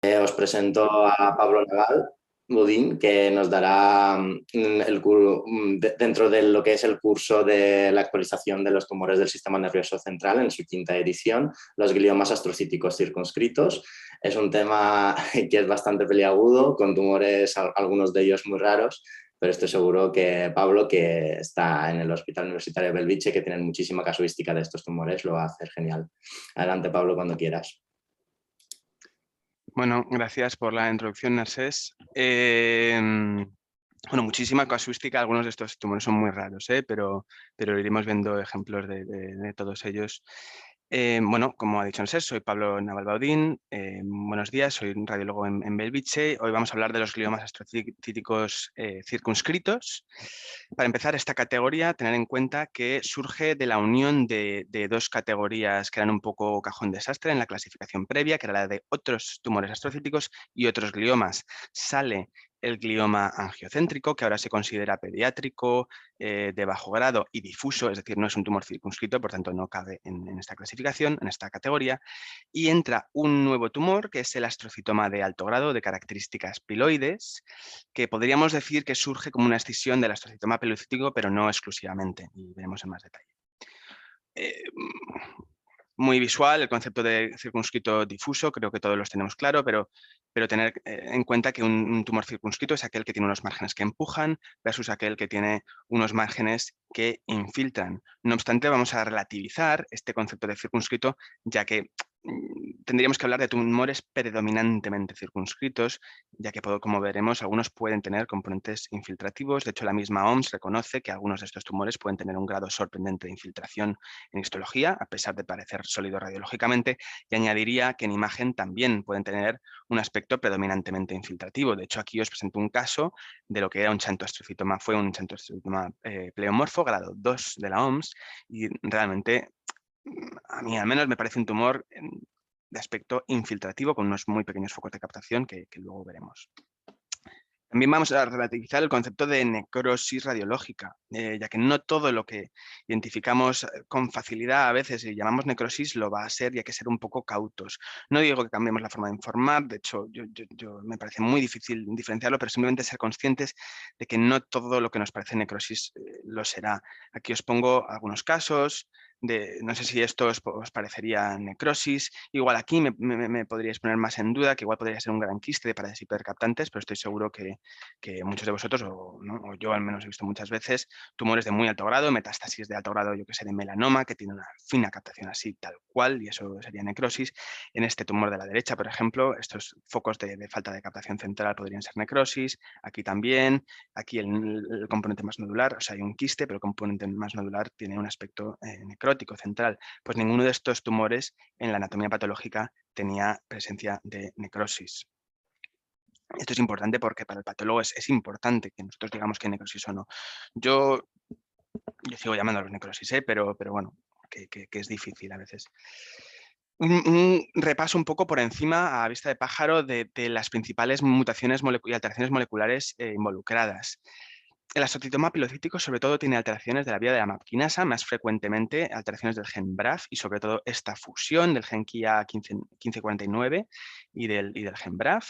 Os presento a Pablo Naval Budín, que nos dará dentro de lo que es el curso de la actualización de los tumores del sistema nervioso central en su quinta edición, los gliomas astrocíticos circunscritos. Es un tema que es bastante peliagudo, con tumores, algunos de ellos muy raros, pero estoy seguro que Pablo, que está en el Hospital Universitario de Belviche, que tiene muchísima casuística de estos tumores, lo va a hacer genial. Adelante, Pablo, cuando quieras. Bueno, gracias por la introducción, Narcés. Bueno, muchísima casuística, algunos de estos tumores son muy raros, pero iremos viendo ejemplos de todos ellos. Bueno, como ha dicho Narcés, soy Pablo Naval Baudín. Buenos días, soy un radiólogo en Belviche. Hoy vamos a hablar de los gliomas astrocíticos circunscritos. Para empezar, esta categoría, tener en cuenta que surge de la unión de dos categorías que eran un poco cajón desastre en la clasificación previa, que era la de otros tumores astrocíticos y otros gliomas. Sale el glioma angiocéntrico, que ahora se considera pediátrico, de bajo grado y difuso, es decir, no es un tumor circunscrito, por tanto no cabe en esta clasificación, en esta categoría, y entra un nuevo tumor, que es el astrocitoma de alto grado, de características piloides, que podríamos decir que surge como una escisión del astrocitoma pelocítico, pero no exclusivamente, y veremos en más detalle. Muy visual el concepto de circunscrito difuso, creo que todos los tenemos claro, pero tener en cuenta que un tumor circunscrito es aquel que tiene unos márgenes que empujan versus aquel que tiene unos márgenes que infiltran. No obstante, vamos a relativizar este concepto de circunscrito, ya que tendríamos que hablar de tumores predominantemente circunscritos, ya que, como veremos, algunos pueden tener componentes infiltrativos. De hecho, la misma OMS reconoce que algunos de estos tumores pueden tener un grado sorprendente de infiltración en histología, a pesar de parecer sólido radiológicamente, y añadiría que en imagen también pueden tener un aspecto predominantemente infiltrativo. De hecho, aquí os presento un caso de lo que era un xantoastrocitoma, fue un xantoastrocitoma pleomorfo, grado 2 de la OMS, y realmente a mí al menos me parece un tumor de aspecto infiltrativo con unos muy pequeños focos de captación que luego veremos. También vamos a relativizar el concepto de necrosis radiológica, ya que no todo lo que identificamos con facilidad a veces y llamamos necrosis lo va a ser y hay que ser un poco cautos. No digo que cambiemos la forma de informar, de hecho yo me parece muy difícil diferenciarlo, pero simplemente ser conscientes de que no todo lo que nos parece necrosis lo será. Aquí os pongo algunos casos. No sé si esto os parecería necrosis. Igual aquí me podríais poner más en duda, que igual podría ser un gran quiste de paredes hipercaptantes, pero estoy seguro que muchos de vosotros, o yo al menos he visto muchas veces, tumores de muy alto grado, metástasis de alto grado, yo que sé, de melanoma, que tiene una fina captación así, tal cual, y eso sería necrosis. En este tumor de la derecha, por ejemplo, estos focos de falta de captación central podrían ser necrosis. Aquí también, aquí el componente más nodular, o sea, hay un quiste, pero el componente más nodular tiene un aspecto necrótico central. Pues ninguno de estos tumores en la anatomía patológica tenía presencia de necrosis. Esto es importante porque para el patólogo es importante que nosotros digamos que hay necrosis o no. Yo sigo llamándolos necrosis, pero bueno, que es difícil a veces. Un repaso un poco por encima, a vista de pájaro, de las principales mutaciones y alteraciones moleculares involucradas. El astrocitoma pilocítico sobre todo tiene alteraciones de la vía de la MAP quinasa, más frecuentemente alteraciones del gen BRAF y sobre todo esta fusión del gen KIA 1549 y del gen BRAF.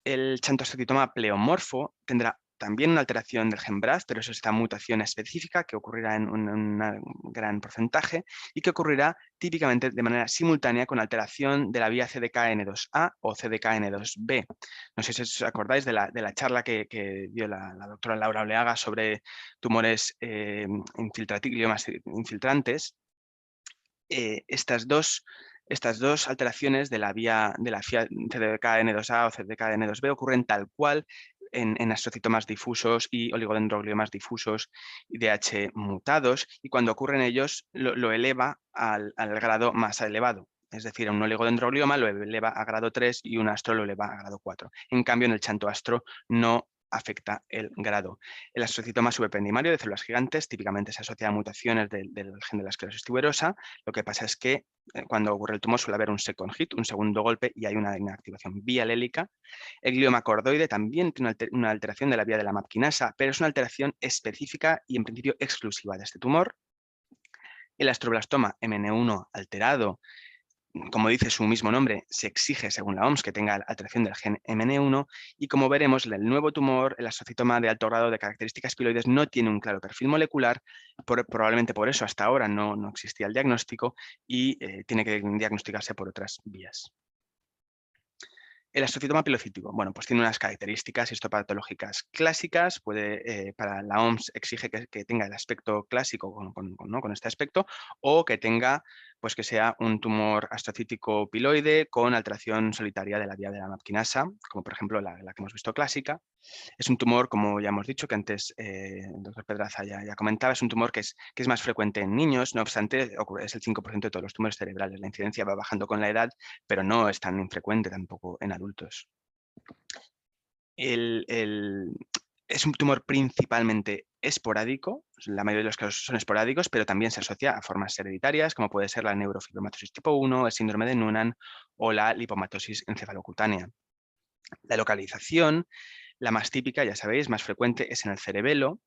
El xantoastrocitoma pleomorfo tendrá también una alteración del gen BRAF, pero eso es esta mutación específica que ocurrirá en un gran porcentaje y que ocurrirá típicamente de manera simultánea con alteración de la vía CDKN2A o CDKN2B. No sé si os acordáis de la charla que dio la doctora Laura Oleaga sobre tumores gliomas infiltrantes. Estas dos alteraciones de la vía CDKN2A o CDKN2B ocurren tal cual en astrocitomas difusos y oligodendrogliomas difusos y DH mutados, y cuando ocurren ellos lo eleva al grado más elevado. Es decir, un oligodendroglioma lo eleva a grado 3 y un astro lo eleva a grado 4. En cambio, en el xantoastro no afecta el grado. El astrocitoma subependimario de células gigantes típicamente se asocia a mutaciones del gen de la esclerosis tuberosa. Lo que pasa es que cuando ocurre el tumor suele haber un second hit, un segundo golpe, y hay una inactivación bialélica. El glioma cordoide también tiene una alteración de la vía de la MAP quinasa, pero es una alteración específica y en principio exclusiva de este tumor. El astroblastoma MN1 alterado como dice su mismo nombre, se exige, según la OMS, que tenga alteración del gen MN1 y, como veremos, el nuevo tumor, el astrocitoma de alto grado de características piloides, no tiene un claro perfil molecular, probablemente por eso hasta ahora no existía el diagnóstico y tiene que diagnosticarse por otras vías. El astrocitoma pilocítico, bueno, pues tiene unas características histopatológicas clásicas, para la OMS exige que tenga el aspecto clásico con este aspecto, o que tenga, pues que sea un tumor astrocítico piloide con alteración solitaria de la vía de la MAP kinasa, como por ejemplo la que hemos visto clásica. Es un tumor, como ya hemos dicho, que antes el doctor Pedraza ya comentaba, es un tumor que es más frecuente en niños, no obstante, es el 5% de todos los tumores cerebrales. La incidencia va bajando con la edad, pero no es tan infrecuente tampoco en adultos. Es un tumor principalmente esporádico, la mayoría de los casos son esporádicos, pero también se asocia a formas hereditarias, como puede ser la neurofibromatosis tipo 1, el síndrome de Noonan o la lipomatosis encefalocutánea. La localización, la más típica, ya sabéis, más frecuente, es en el cerebelo,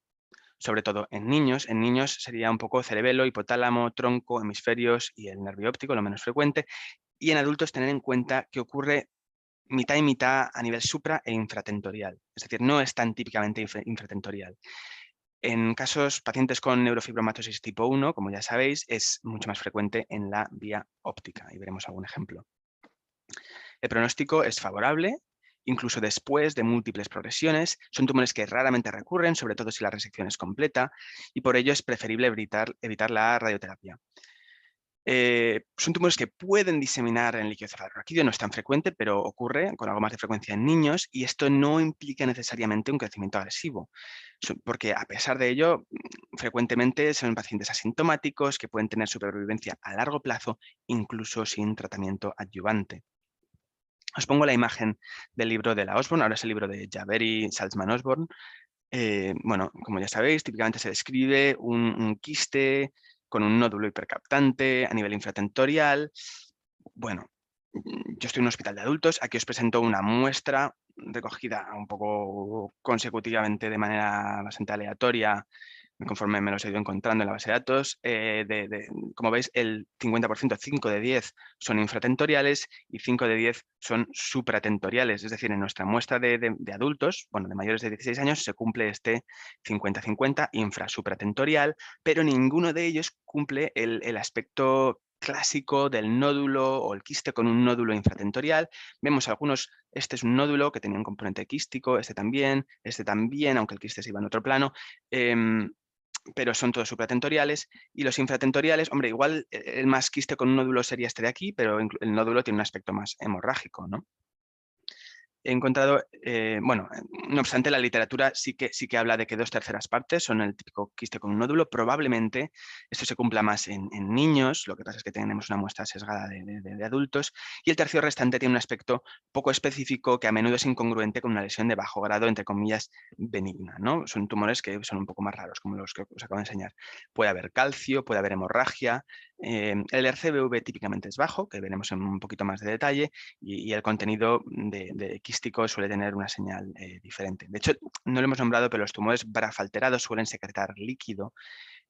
sobre todo en niños. En niños sería un poco cerebelo, hipotálamo, tronco, hemisferios y el nervio óptico, lo menos frecuente. Y en adultos tener en cuenta que ocurre mitad y mitad a nivel supra e infratentorial. Es decir, no es tan típicamente infratentorial. En pacientes con neurofibromatosis tipo 1, como ya sabéis, es mucho más frecuente en la vía óptica. Y veremos algún ejemplo. El pronóstico es favorable, incluso después de múltiples progresiones. Son tumores que raramente recurren, sobre todo si la resección es completa, y por ello es preferible evitar la radioterapia. Son tumores que pueden diseminar en líquido cefalorraquídeo, no es tan frecuente, pero ocurre con algo más de frecuencia en niños, y esto no implica necesariamente un crecimiento agresivo, porque a pesar de ello, frecuentemente son pacientes asintomáticos que pueden tener supervivencia a largo plazo, incluso sin tratamiento adyuvante. Os pongo la imagen del libro de la Osborne, ahora es el libro de Javeri Salzman Osborne. Bueno, como ya sabéis, típicamente se describe un quiste con un nódulo hipercaptante a nivel infratentorial. Bueno, yo estoy en un hospital de adultos, aquí os presento una muestra recogida un poco consecutivamente de manera bastante aleatoria, conforme me los he ido encontrando en la base de datos. Como veis, el 50%, 5 de 10 son infratentoriales y 5 de 10 son supratentoriales. Es decir, en nuestra muestra de adultos, bueno, de mayores de 16 años, se cumple este 50-50 infrasupratentorial, pero ninguno de ellos cumple el aspecto clásico del nódulo o el quiste con un nódulo infratentorial. Vemos algunos, este es un nódulo que tenía un componente quístico, este también, aunque el quiste se iba en otro plano. Pero son todos supratentoriales, y los infratentoriales, hombre, igual el más quiste con un nódulo sería este de aquí, pero el nódulo tiene un aspecto más hemorrágico, ¿no? He encontrado, bueno, no obstante, la literatura sí que habla de que 2/3 partes son el típico quiste con un nódulo. Probablemente esto se cumpla más en niños, lo que pasa es que tenemos una muestra sesgada de adultos, y el tercio restante tiene un aspecto poco específico que a menudo es incongruente con una lesión de bajo grado, entre comillas, benigna, ¿no? Son tumores que son un poco más raros, como los que os acabo de enseñar. Puede haber calcio, puede haber hemorragia. El RCBV típicamente es bajo, que veremos en un poquito más de detalle, y el contenido de quístico suele tener una señal diferente. De hecho, no lo hemos nombrado, pero los tumores BRAF alterados suelen secretar líquido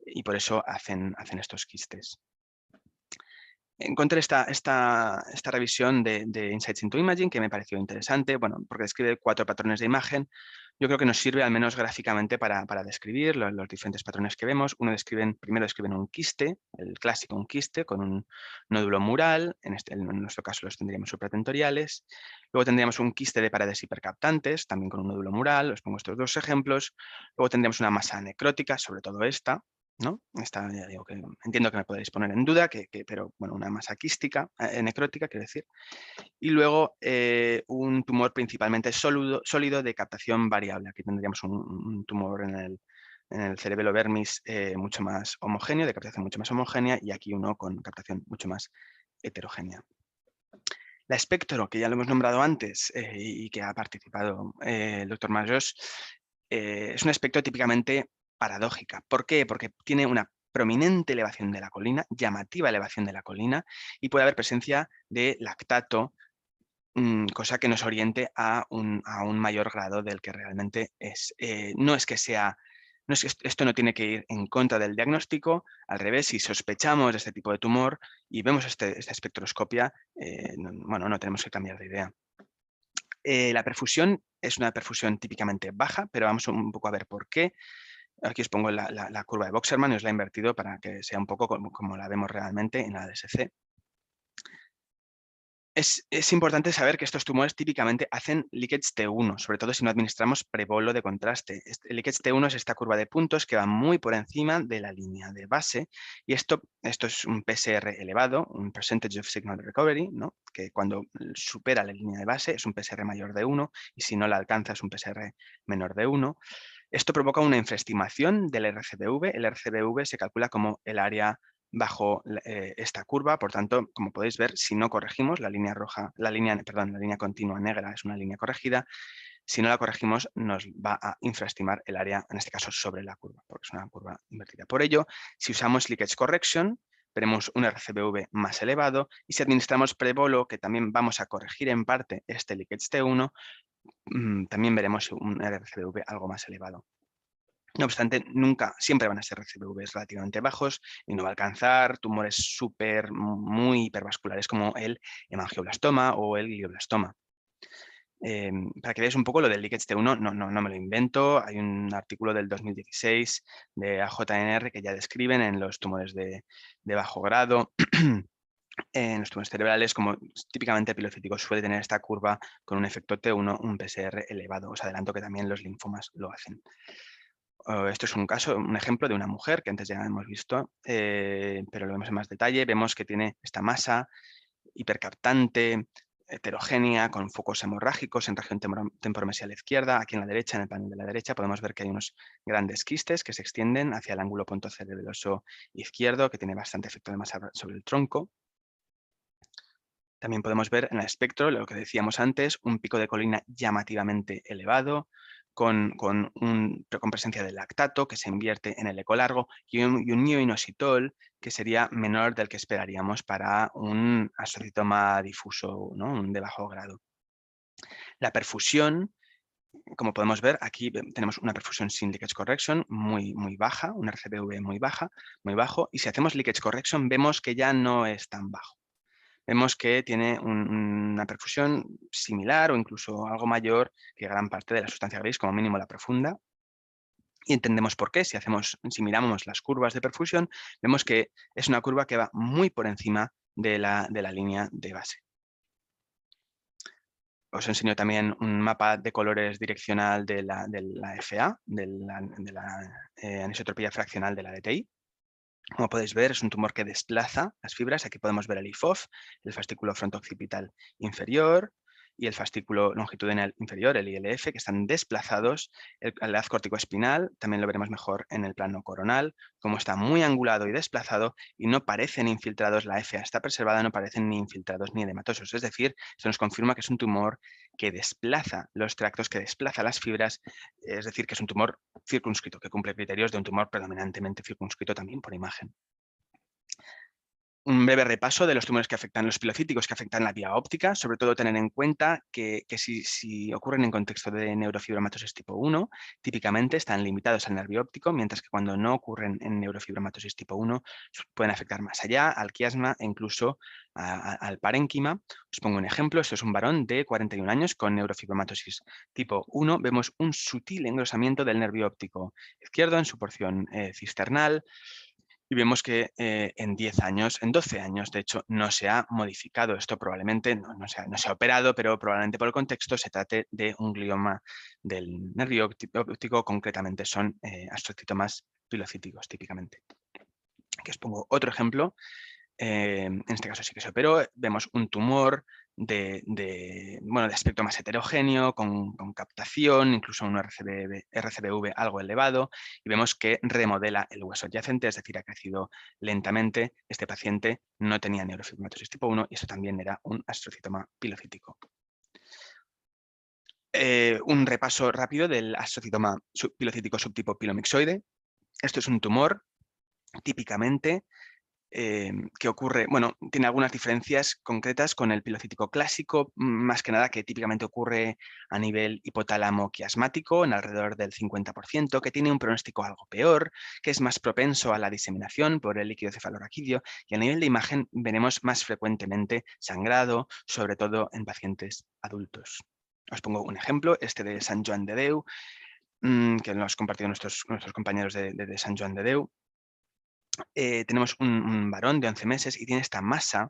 y por eso hacen estos quistes. Encontré esta revisión de Insights into Imaging que me pareció interesante, bueno, porque describe 4 patrones de imagen. Yo creo que nos sirve al menos gráficamente para describir los diferentes patrones que vemos. Primero describen un quiste, el clásico un quiste con un nódulo mural, en nuestro caso los tendríamos supratentoriales. Luego tendríamos un quiste de paredes hipercaptantes, también con un nódulo mural, os pongo estos 2 ejemplos. Luego tendríamos una masa necrótica, sobre todo esta, ¿no? Esta, ya digo, que entiendo que me podéis poner en duda, pero bueno, una masa quística, necrótica, quiero decir. Y luego un tumor principalmente sólido de captación variable. Aquí tendríamos un tumor en el cerebelo vermis mucho más homogéneo, de captación mucho más homogénea, y aquí uno con captación mucho más heterogénea. La espectro, que ya lo hemos nombrado antes y que ha participado el doctor Majós, es un espectro típicamente paradójica. ¿Por qué? Porque tiene una prominente elevación de la colina, llamativa elevación de la colina, y puede haber presencia de lactato, cosa que nos oriente a un mayor grado del que realmente es. No es que sea Esto no tiene que ir en contra del diagnóstico, al revés, si sospechamos de este tipo de tumor y vemos esta espectroscopia, no tenemos que cambiar de idea. La perfusión es una perfusión típicamente baja, pero vamos un poco a ver por qué. Aquí os pongo la curva de Boxerman y os la he invertido para que sea un poco como la vemos realmente en la ADSC. Es importante saber que estos tumores típicamente hacen leakage T1, sobre todo si no administramos prebolo de contraste. El leakage T1 es esta curva de puntos que va muy por encima de la línea de base y esto es un PSR elevado, un Percentage of Signal Recovery, ¿no? Que cuando supera la línea de base es un PSR mayor de 1 y si no la alcanza es un PSR menor de 1. Esto provoca una infraestimación del RCBV. El RCBV se calcula como el área bajo esta curva, por tanto, como podéis ver, si no corregimos la línea la línea continua negra es una línea corregida, si no la corregimos nos va a infraestimar el área, en este caso sobre la curva, porque es una curva invertida. Por ello, si usamos Leakage Correction, veremos un RCBV más elevado y si administramos Prebolo, que también vamos a corregir en parte este Leakage T1, también veremos un RCBV algo más elevado. No obstante, siempre van a ser RCBVs relativamente bajos y no va a alcanzar tumores muy hipervasculares como el hemangioblastoma o el glioblastoma. Para que veáis un poco lo del leakage T1, no me lo invento. Hay un artículo del 2016 de AJNR que ya describen en los tumores de bajo grado, en los tumores cerebrales, como típicamente el pilocítico suele tener esta curva con un efecto T1, un PSR elevado. Os adelanto que también los linfomas lo hacen. Esto es un ejemplo de una mujer que antes ya hemos visto, pero lo vemos en más detalle. Vemos que tiene esta masa hipercaptante, heterogénea, con focos hemorrágicos en región temporomesial izquierda. Aquí en la derecha, en el panel de la derecha, podemos ver que hay unos grandes quistes que se extienden hacia el ángulo punto cerebeloso izquierdo, que tiene bastante efecto de masa sobre el tronco. También podemos ver en el espectro, lo que decíamos antes, un pico de colina llamativamente elevado, con presencia de lactato que se invierte en el eco largo y un mioinositol que sería menor del que esperaríamos para un astrocytoma difuso, ¿no? Un de bajo grado. La perfusión, como podemos ver, aquí tenemos una perfusión sin leakage correction muy baja, un RCBV muy bajo, y si hacemos leakage correction vemos que ya no es tan bajo. Vemos que tiene una perfusión similar o incluso algo mayor que gran parte de la sustancia gris, como mínimo la profunda. Y entendemos por qué. Si miramos las curvas de perfusión, vemos que es una curva que va muy por encima de la línea de base. Os enseño también un mapa de colores direccional de la FA, de la anisotropía fraccional de la DTI. Como podéis ver, es un tumor que desplaza las fibras. Aquí podemos ver el IFOF, el fascículo frontooccipital inferior y el fascículo longitudinal inferior, el ILF, que están desplazados. El haz corticoespinal también lo veremos mejor en el plano coronal, como está muy angulado y desplazado y no parecen infiltrados. La FA está preservada, no parecen ni infiltrados ni edematosos. Es decir, se nos confirma que es un tumor que desplaza los tractos, que desplaza las fibras, es decir, que es un tumor circunscrito, que cumple criterios de un tumor predominantemente circunscrito también por imagen. Un breve repaso de los tumores que afectan, los pilocíticos que afectan la vía óptica, sobre todo tener en cuenta que si ocurren en contexto de neurofibromatosis tipo 1, típicamente están limitados al nervio óptico, mientras que cuando no ocurren en neurofibromatosis tipo 1 pueden afectar más allá, al quiasma e incluso al parénquima. Os pongo un ejemplo, esto es un varón de 41 años con neurofibromatosis tipo 1. Vemos un sutil engrosamiento del nervio óptico izquierdo en su porción cisternal. Y vemos que en 10 años, en 12 años, de hecho, no se ha modificado. Esto probablemente no se ha operado, pero probablemente por el contexto se trate de un glioma del nervio óptico, concretamente son astrocitomas pilocíticos, típicamente. Aquí os pongo otro ejemplo. En este caso sí que se operó. Vemos un tumor de aspecto más heterogéneo, con captación, incluso un RCBV algo elevado, y vemos que remodela el hueso adyacente, es decir, ha crecido lentamente. Este paciente no tenía neurofibromatosis tipo 1 y eso también era un astrocitoma pilocítico. Un repaso rápido del astrocitoma pilocítico subtipo pilomixoide. Esto es un tumor típicamente ¿Qué ocurre? Bueno, tiene algunas diferencias concretas con el pilocítico clásico, más que nada que típicamente ocurre a nivel hipotálamo quiasmático, en alrededor del 50%, que tiene un pronóstico algo peor, que es más propenso a la diseminación por el líquido cefalorraquídeo, y a nivel de imagen veremos más frecuentemente sangrado, sobre todo en pacientes adultos. Os pongo un ejemplo, este de Sant Joan de Déu, que nos han compartido nuestros compañeros de Sant Joan de Déu. Tenemos un varón de 11 meses y tiene esta masa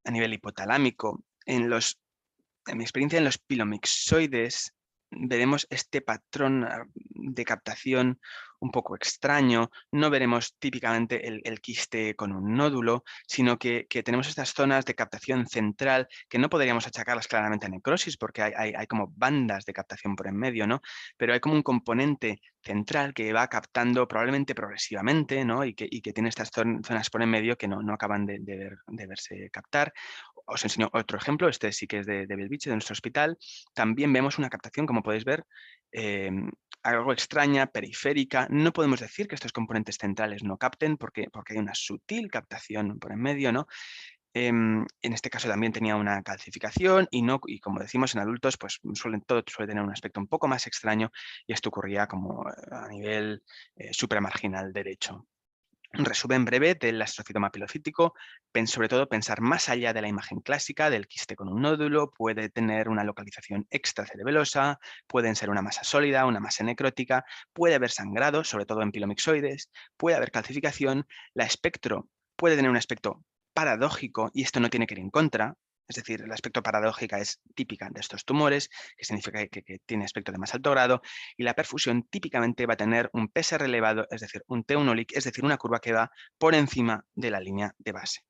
a nivel hipotalámico. En mi experiencia, en los pilomixoides veremos este patrón de captación un poco extraño. No veremos típicamente el quiste con un nódulo, sino que tenemos estas zonas de captación central que no podríamos achacarlas claramente a necrosis porque hay como bandas de captación por en medio, ¿no? Pero hay como un componente central que va captando probablemente progresivamente, ¿no? Y que tiene estas zonas por en medio que no acaban de verse captar. Os enseño otro ejemplo, este sí que es de Belviche, de nuestro hospital. También vemos una captación, como podéis ver, algo extraña, periférica. No podemos decir que estos componentes centrales no capten porque hay una sutil captación por en medio, ¿no? En este caso también tenía una calcificación y como decimos en adultos, pues todo suele tener un aspecto un poco más extraño y esto ocurría como a nivel supramarginal derecho. Un resumen breve del astrocitoma pilocítico, sobre todo pensar más allá de la imagen clásica del quiste con un nódulo, puede tener una localización extracerebelosa, pueden ser una masa sólida, una masa necrótica, puede haber sangrado, sobre todo en pilomixoides, puede haber calcificación, la espectro puede tener un aspecto paradójico y esto no tiene que ir en contra. Es decir, el aspecto paradójica es típica de estos tumores, que significa que tiene aspecto de más alto grado, y la perfusión típicamente va a tener un PCR elevado, es decir, un T1-LIC, es decir, una curva que va por encima de la línea de base.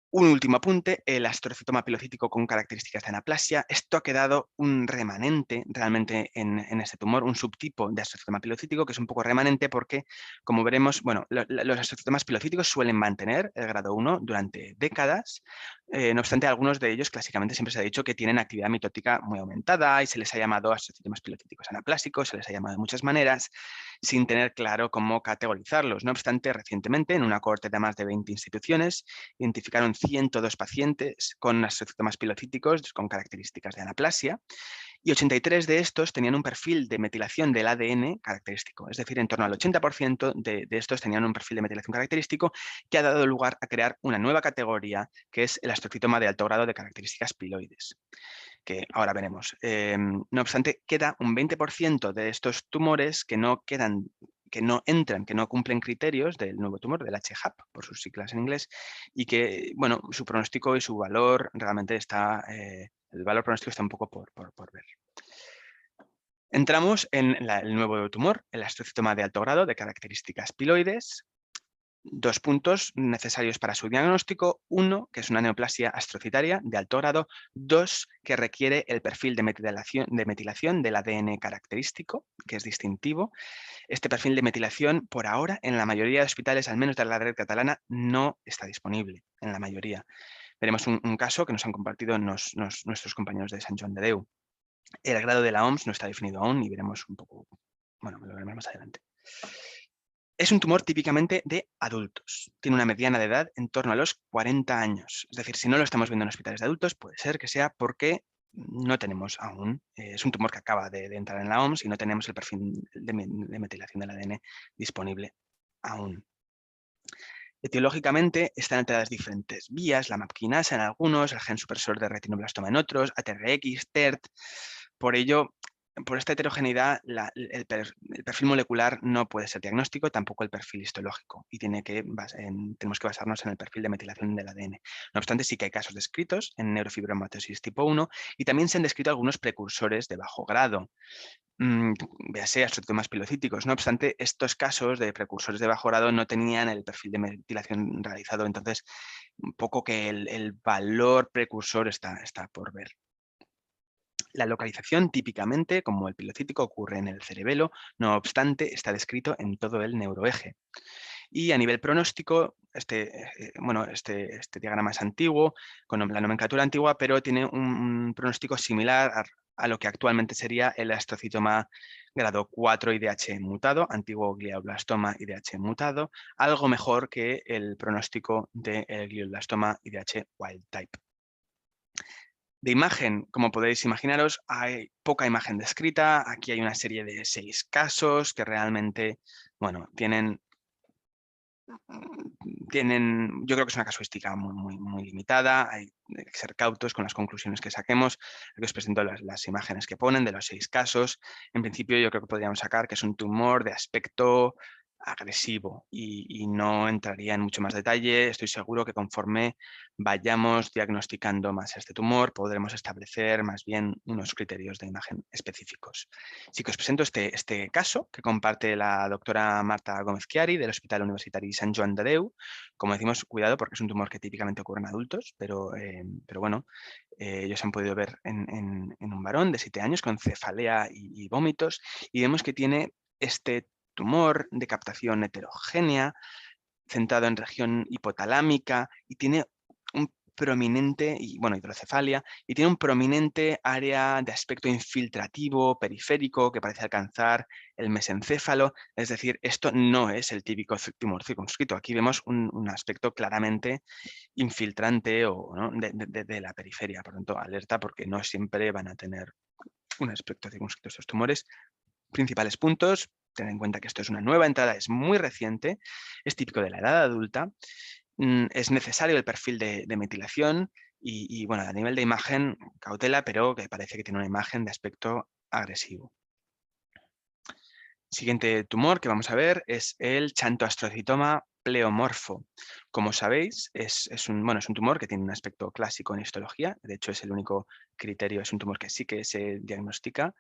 Un último apunte, el astrocitoma pilocítico con características de anaplasia. Esto ha quedado un remanente realmente en este tumor, un subtipo de astrocitoma pilocítico que es un poco remanente porque, como veremos, bueno, los astrocitomas pilocíticos suelen mantener el grado 1 durante décadas. No obstante, algunos de ellos clásicamente siempre se ha dicho que tienen actividad mitótica muy aumentada y se les ha llamado astrocitomas pilocíticos anaplásicos, se les ha llamado de muchas maneras, sin tener claro cómo categorizarlos. No obstante, recientemente, en una cohorte de más de 20 instituciones, identificaron 102 pacientes con astrocitomas pilocíticos con características de anaplasia y 83 de estos tenían un perfil de metilación del ADN característico. Es decir, en torno al 80% de estos tenían un perfil de metilación característico que ha dado lugar a crear una nueva categoría que es el astrocitoma de alto grado de características piloides, que ahora veremos. No obstante, queda un 20% de estos tumores que no entran, que no cumplen criterios del nuevo tumor, del HHAP, por sus siglas en inglés, y que, bueno, su pronóstico y su valor realmente está, el valor pronóstico está un poco por ver. Entramos en el nuevo tumor, el astrocitoma de alto grado de características piloides. 2 puntos necesarios para su diagnóstico. 1, que es una neoplasia astrocitaria de alto grado. 2, que requiere el perfil de metilación del ADN característico, que es distintivo. Este perfil de metilación, por ahora, en la mayoría de hospitales, al menos de la red catalana, no está disponible, en la mayoría. Veremos un caso que nos han compartido nuestros compañeros de Sant Joan de Déu. El grado de la OMS no está definido aún y veremos un poco, bueno, lo veremos más adelante. Es un tumor típicamente de adultos. Tiene una mediana de edad en torno a los 40 años. Es decir, si no lo estamos viendo en hospitales de adultos, puede ser que sea porque no tenemos aún, es un tumor que acaba de entrar en la OMS y no tenemos el perfil de metilación del ADN disponible aún. Etiológicamente están alteradas diferentes vías, la MAP kinasa en algunos, el gen supresor de retinoblastoma en otros, ATRX, TERT. Por ello, por esta heterogeneidad, el perfil molecular no puede ser diagnóstico, tampoco el perfil histológico, y tenemos que basarnos en el perfil de metilación del ADN. No obstante, sí que hay casos descritos en neurofibromatosis tipo 1 y también se han descrito algunos precursores de bajo grado. Véase astrocitomas pilocíticos. No obstante, estos casos de precursores de bajo grado no tenían el perfil de metilación realizado, entonces un poco que el valor precursor está por ver. La localización típicamente, como el pilocítico, ocurre en el cerebelo, no obstante, está descrito en todo el neuroeje. Y a nivel pronóstico, este diagrama es antiguo, con la nomenclatura antigua, pero tiene un pronóstico similar a lo que actualmente sería el astrocitoma grado 4 IDH mutado, antiguo glioblastoma IDH mutado, algo mejor que el pronóstico del glioblastoma IDH wild type. De imagen, como podéis imaginaros, hay poca imagen descrita. Aquí hay una serie de 6 casos que realmente, bueno, tienen, yo creo que es una casuística muy limitada. Hay que ser cautos con las conclusiones que saquemos. Aquí os presento las imágenes que ponen de los 6 casos. En principio yo creo que podríamos sacar que es un tumor de aspecto agresivo y no entraría en mucho más detalle. Estoy seguro que conforme vayamos diagnosticando más este tumor podremos establecer más bien unos criterios de imagen específicos. Sí que os presento este caso que comparte la doctora Marta Gómez Chiari del Hospital Universitari Sant Joan de Déu. Como decimos, cuidado porque es un tumor que típicamente ocurre en adultos, pero bueno, ellos han podido ver en un varón de 7 años con cefalea y vómitos, y vemos que tiene este tumor de captación heterogénea, centrado en región hipotalámica, y tiene un prominente, hidrocefalia, y tiene un prominente área de aspecto infiltrativo, periférico, que parece alcanzar el mesencéfalo. Es decir, esto no es el típico tumor circunscrito. Aquí vemos un aspecto claramente infiltrante ¿no? de la periferia. Por lo tanto, alerta porque no siempre van a tener un aspecto circunscrito estos tumores. Principales puntos: tener en cuenta que esto es una nueva entrada, es muy reciente, es típico de la edad adulta, es necesario el perfil de metilación y, bueno, a nivel de imagen, cautela, pero que parece que tiene una imagen de aspecto agresivo. Siguiente tumor que vamos a ver es el xantoastrocitoma pleomorfo. Como sabéis, es un tumor que tiene un aspecto clásico en histología. De hecho, es el único criterio, es un tumor que sí que se diagnostica.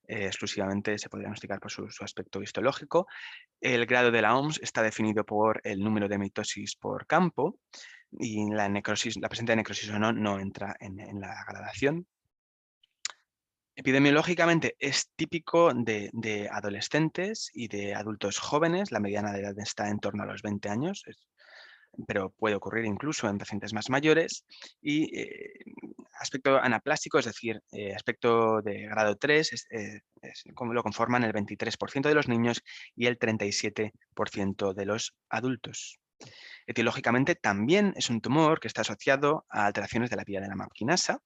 Exclusivamente se puede diagnosticar por su aspecto histológico. El grado de la OMS está definido por el número de mitosis por campo, y la presencia de necrosis o no entra en la gradación. Epidemiológicamente es típico de adolescentes y de adultos jóvenes. La mediana de edad está en torno a los 20 años, pero puede ocurrir incluso en pacientes más mayores. Y aspecto anaplástico, es decir, aspecto de grado 3, como lo conforman el 23% de los niños y el 37% de los adultos. Etiológicamente también es un tumor que está asociado a alteraciones de la vía de la MAP-quinasa.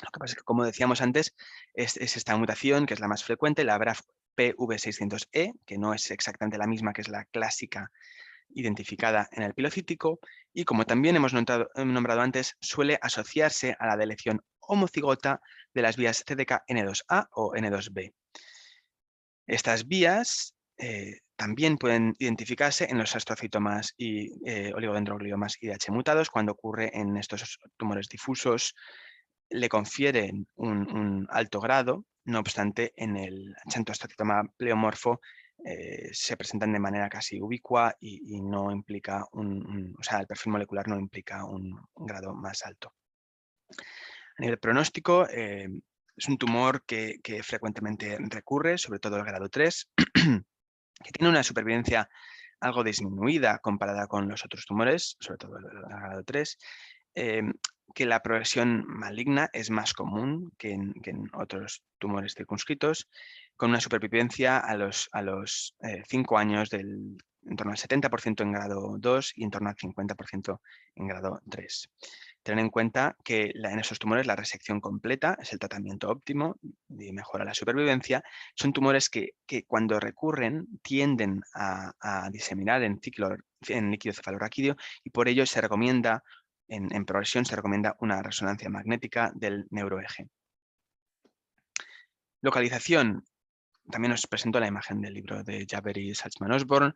Lo que pasa es que, como decíamos antes, es esta mutación que es la más frecuente, la BRAF PV600E, que no es exactamente la misma que es la clásica identificada en el pilocítico, y como también hemos nombrado antes, suele asociarse a la deleción homocigota de las vías CDKN2A o N2B. Estas vías también pueden identificarse en los astrocitomas y oligodendrogliomas IDH mutados. Cuando ocurre en estos tumores difusos, le confieren un alto grado. No obstante, en el xantoastrocitoma pleomorfo se presentan de manera casi ubicua y no implica o sea, el perfil molecular no implica un grado más alto. A nivel pronóstico, es un tumor que frecuentemente recurre, sobre todo el grado 3, que tiene una supervivencia algo disminuida comparada con los otros tumores, sobre todo el grado 3, que la progresión maligna es más común que en otros tumores circunscritos, con una supervivencia a los 5 años en torno al 70% en grado 2 y en torno al 50% en grado 3. Tener en cuenta que en esos tumores la resección completa es el tratamiento óptimo y mejora la supervivencia. Son tumores que cuando recurren tienden a diseminar en líquido cefalorraquídeo, y por ello se recomienda, en progresión, se recomienda una resonancia magnética del neuroeje. Localización. También os presento la imagen del libro de Jaber y Salzman-Osborn.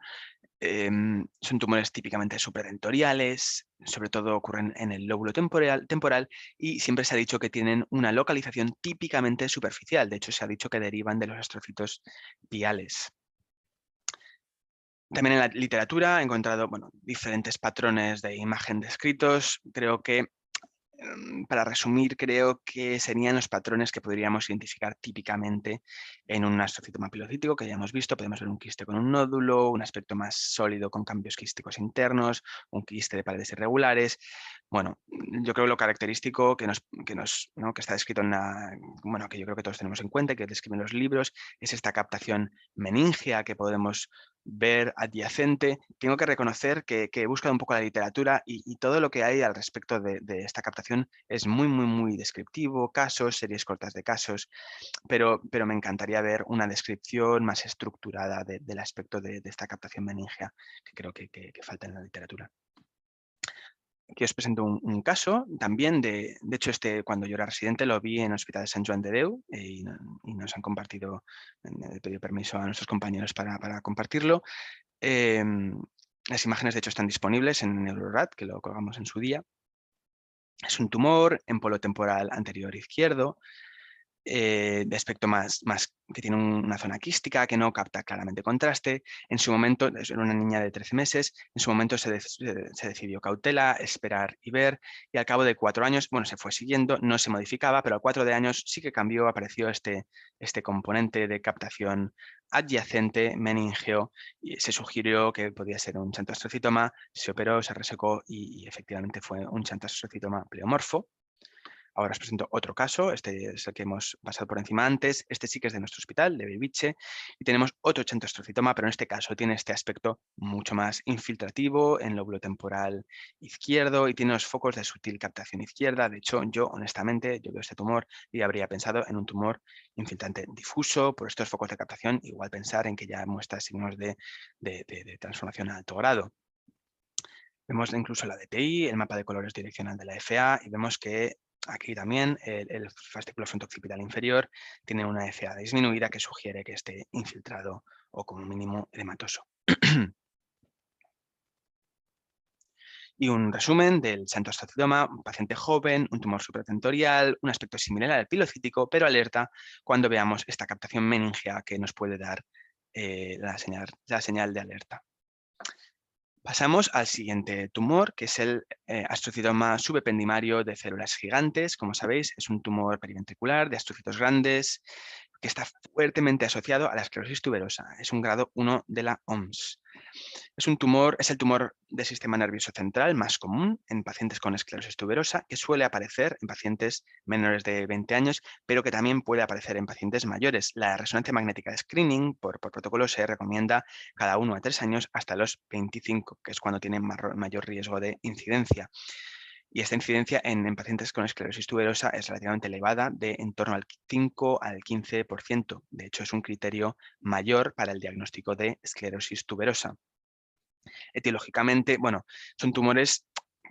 Son tumores típicamente supradentoriales, sobre todo ocurren en el lóbulo temporal, y siempre se ha dicho que tienen una localización típicamente superficial. De hecho, se ha dicho que derivan de los astrocitos piales. También en la literatura he encontrado diferentes patrones de imagen descritos. Creo que, para resumir, creo que serían los patrones que podríamos identificar típicamente en un astrocitoma pilocítico que ya hemos visto. Podemos ver un quiste con un nódulo, un aspecto más sólido con cambios quísticos internos, un quiste de paredes irregulares. Bueno, yo creo que lo característico ¿no? que está descrito bueno, que yo creo que todos tenemos en cuenta y que describen los libros, es esta captación meningea que podemos ver adyacente. Tengo que reconocer que he buscado un poco la literatura y todo lo que hay al respecto de esta captación es muy, muy, muy descriptivo, casos, series cortas de casos, pero me encantaría ver una descripción más estructurada del aspecto de esta captación meningea, que creo que falta en la literatura. Aquí os presento un caso también de hecho, cuando yo era residente lo vi en el Hospital de Sant Joan de Déu y nos han compartido, he pedido permiso a nuestros compañeros para compartirlo. Las imágenes, de hecho, están disponibles en Neurorat, que lo colgamos en su día. Es un tumor en polo temporal anterior izquierdo, de aspecto más que tiene una zona quística, que no capta claramente contraste. En su momento, era una niña de 13 meses, en su momento se decidió cautela, esperar y ver, y al cabo de 4 años, bueno, se fue siguiendo, no se modificaba, pero al 4 de años sí que cambió, apareció este componente de captación adyacente, meningeo, y se sugirió que podía ser un xantoastrocitoma, se operó, se resecó y efectivamente fue un xantoastrocitoma pleomorfo. Ahora os presento otro caso, este es el que hemos pasado por encima antes, este sí que es de nuestro hospital, de Bellvitge, y tenemos otro xantoastrocitoma, pero en este caso tiene este aspecto mucho más infiltrativo en lóbulo temporal izquierdo y tiene los focos de sutil captación izquierda. De hecho, yo honestamente, yo veo este tumor y habría pensado en un tumor infiltrante difuso por estos focos de captación, igual pensar en que ya muestra signos de transformación a alto grado. Vemos incluso la DPI, el mapa de colores direccional de la FA y vemos que aquí también el fascículo frontooccipital inferior tiene una FA disminuida que sugiere que esté infiltrado o como mínimo edematoso. Y un resumen del xantoastrocitoma, un paciente joven, un tumor supratentorial, un aspecto similar al pilocítico, pero alerta cuando veamos esta captación meningea que nos puede dar la señal de alerta. Pasamos al siguiente tumor, que es el astrocitoma subependimario de células gigantes. Como sabéis, es un tumor periventricular de astrocitos grandes que está fuertemente asociado a la esclerosis tuberosa. Es un grado 1 de la OMS. Es el tumor del sistema nervioso central más común en pacientes con esclerosis tuberosa, que suele aparecer en pacientes menores de 20 años, pero que también puede aparecer en pacientes mayores. La resonancia magnética de screening por protocolo se recomienda cada 1 a 3 años hasta los 25, que es cuando tienen mayor riesgo de incidencia. Y esta incidencia en pacientes con esclerosis tuberosa es relativamente elevada, de en torno al 5 al 15%. De hecho, es un criterio mayor para el diagnóstico de esclerosis tuberosa. Etiológicamente, bueno, son tumores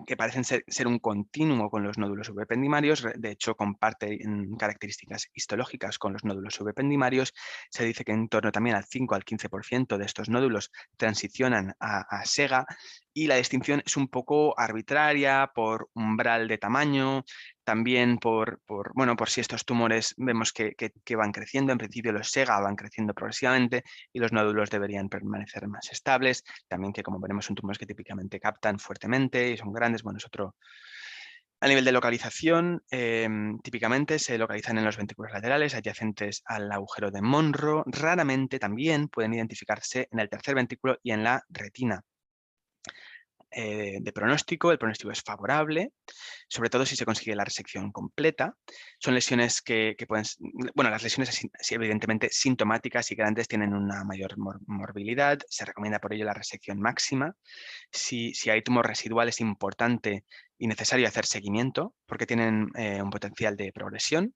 que parecen ser un continuo con los nódulos subependimarios, de hecho comparten características histológicas con los nódulos subependimarios. Se dice que en torno también al 5 al 15% de estos nódulos transicionan a SEGA y la distinción es un poco arbitraria por umbral de tamaño, también bueno, por si estos tumores vemos que van creciendo. En principio los SEGA van creciendo progresivamente y los nódulos deberían permanecer más estables. También que, como veremos, son tumores que típicamente captan fuertemente y son grandes. Bueno, es otro. A nivel de localización, típicamente se localizan en los ventrículos laterales adyacentes al agujero de Monro. Raramente también pueden identificarse en el tercer ventrículo y en la retina. De pronóstico, el pronóstico es favorable, sobre todo si se consigue la resección completa. Son lesiones que pueden, bueno, las lesiones sí, evidentemente sintomáticas y grandes tienen una mayor morbilidad, se recomienda por ello la resección máxima. Si hay tumor residual es importante y necesario hacer seguimiento porque tienen un potencial de progresión.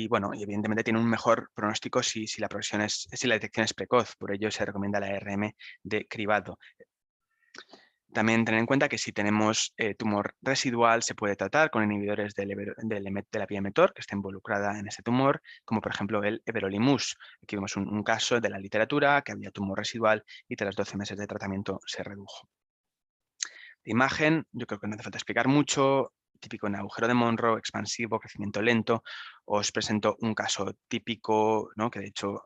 Bueno, y evidentemente tiene un mejor pronóstico si la detección es precoz, por ello se recomienda la ARM de cribado. También tener en cuenta que si tenemos tumor residual se puede tratar con inhibidores de la vía mTOR que está involucrada en ese tumor, como por ejemplo el everolimus. Aquí vemos un caso de la literatura que había tumor residual y tras 12 meses de tratamiento se redujo. La imagen, yo creo que no hace falta explicar mucho, típico en agujero de Monro, expansivo, crecimiento lento. Os presento un caso típico, ¿no? Que de hecho